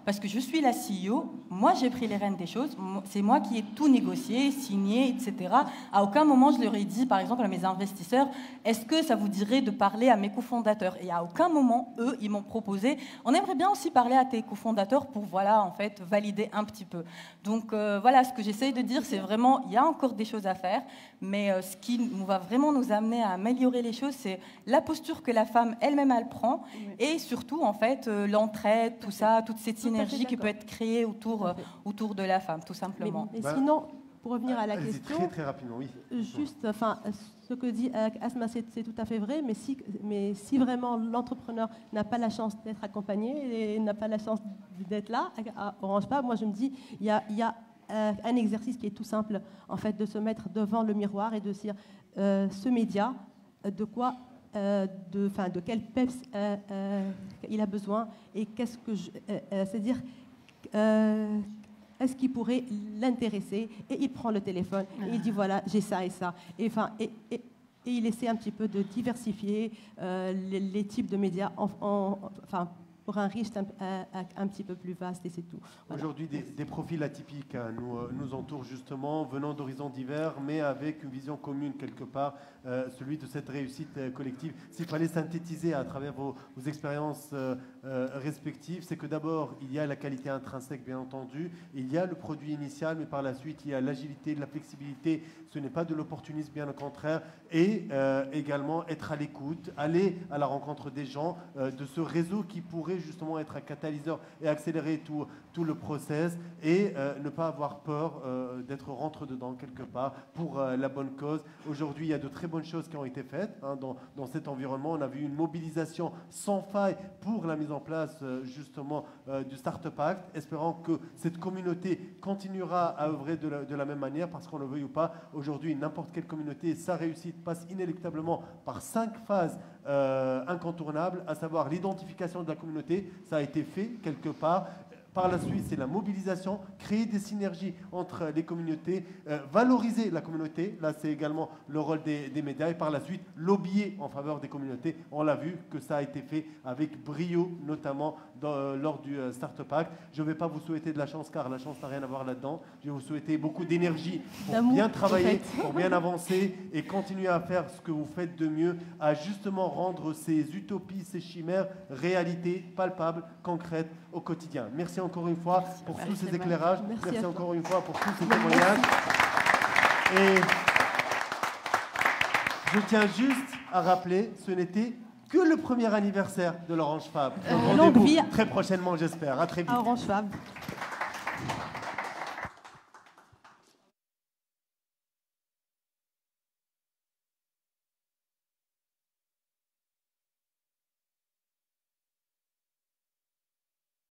parce que je suis la CEO. Moi, j'ai pris les rênes des choses. C'est moi qui ai tout négocié, signé, etc. À aucun moment, je leur ai dit, par exemple, à mes investisseurs, est-ce que ça vous dirait de parler à mes cofondateurs? Et à aucun moment, eux, ils m'ont proposé, on aimerait bien aussi parler à tes cofondateurs pour, voilà, en fait, valider un petit peu. Donc, voilà, ce que j'essaye de dire, c'est vraiment, il y a encore des choses à faire, mais ce qui va vraiment nous amener à améliorer les choses, c'est la posture que la femme elle-même, elle prend, et surtout, en fait, l'entraide, tout ça, toute cette synergie qui peut être créée autour de la femme, tout simplement. Mais sinon, pour revenir à la question, très, très rapidement, oui. Juste, ce que dit Asma, c'est tout à fait vrai, mais si vraiment l'entrepreneur n'a pas la chance d'être accompagné et n'a pas la chance d'être là, à Orange Fab, moi je me dis, il y a un exercice qui est tout simple, en fait, de se mettre devant le miroir et de se dire, ce média, de quel peps il a besoin, et qu'est-ce que c'est-à-dire, est-ce qui pourrait l'intéresser, et il prend le téléphone et il dit voilà, j'ai ça et ça, et il essaie un petit peu de diversifier les types de médias pour un risque un petit peu plus vaste, et c'est tout. Voilà. Aujourd'hui, des profils atypiques nous entourent justement, venant d'horizons divers, mais avec une vision commune quelque part, celui de cette réussite collective. S'il fallait synthétiser à travers vos expériences respectives, c'est que d'abord, il y a la qualité intrinsèque, bien entendu, il y a le produit initial, mais par la suite, il y a l'agilité, la flexibilité, ce n'est pas de l'opportunisme, bien au contraire, et également être à l'écoute, aller à la rencontre des gens, de ce réseau qui pourrait justement être un catalyseur et accélérer tout le process, et ne pas avoir peur d'être rentre-dedans quelque part pour la bonne cause. Aujourd'hui, il y a de très bonnes choses qui ont été faites dans cet environnement. On a vu une mobilisation sans faille pour la mise en place justement du Startup Act, espérant que cette communauté continuera à œuvrer de la même manière, parce qu'on le veuille ou pas, aujourd'hui, n'importe quelle communauté, sa réussite passe inéluctablement par 5 phases incontournables, à savoir l'identification de la communauté, ça a été fait quelque part. Par la suite, c'est la mobilisation, créer des synergies entre les communautés, valoriser la communauté, là c'est également le rôle des médias, et par la suite, lobbyer en faveur des communautés. On l'a vu que ça a été fait avec brio, notamment lors du Startup Act. Je ne vais pas vous souhaiter de la chance, car la chance n'a rien à voir là-dedans. Je vais vous souhaiter beaucoup d'énergie pour bien travailler, pour bien avancer, et continuer à faire ce que vous faites de mieux, à justement rendre ces utopies, ces chimères, réalités palpables, concrètes au quotidien. Merci encore une fois pour tous ces éclairages. Merci encore toi. une fois pour tous ces témoignages. Et je tiens juste à rappeler, ce n'était que le premier anniversaire de l'Orange Fab. Rendez-vous très prochainement, j'espère. À très vite. Orange Fab.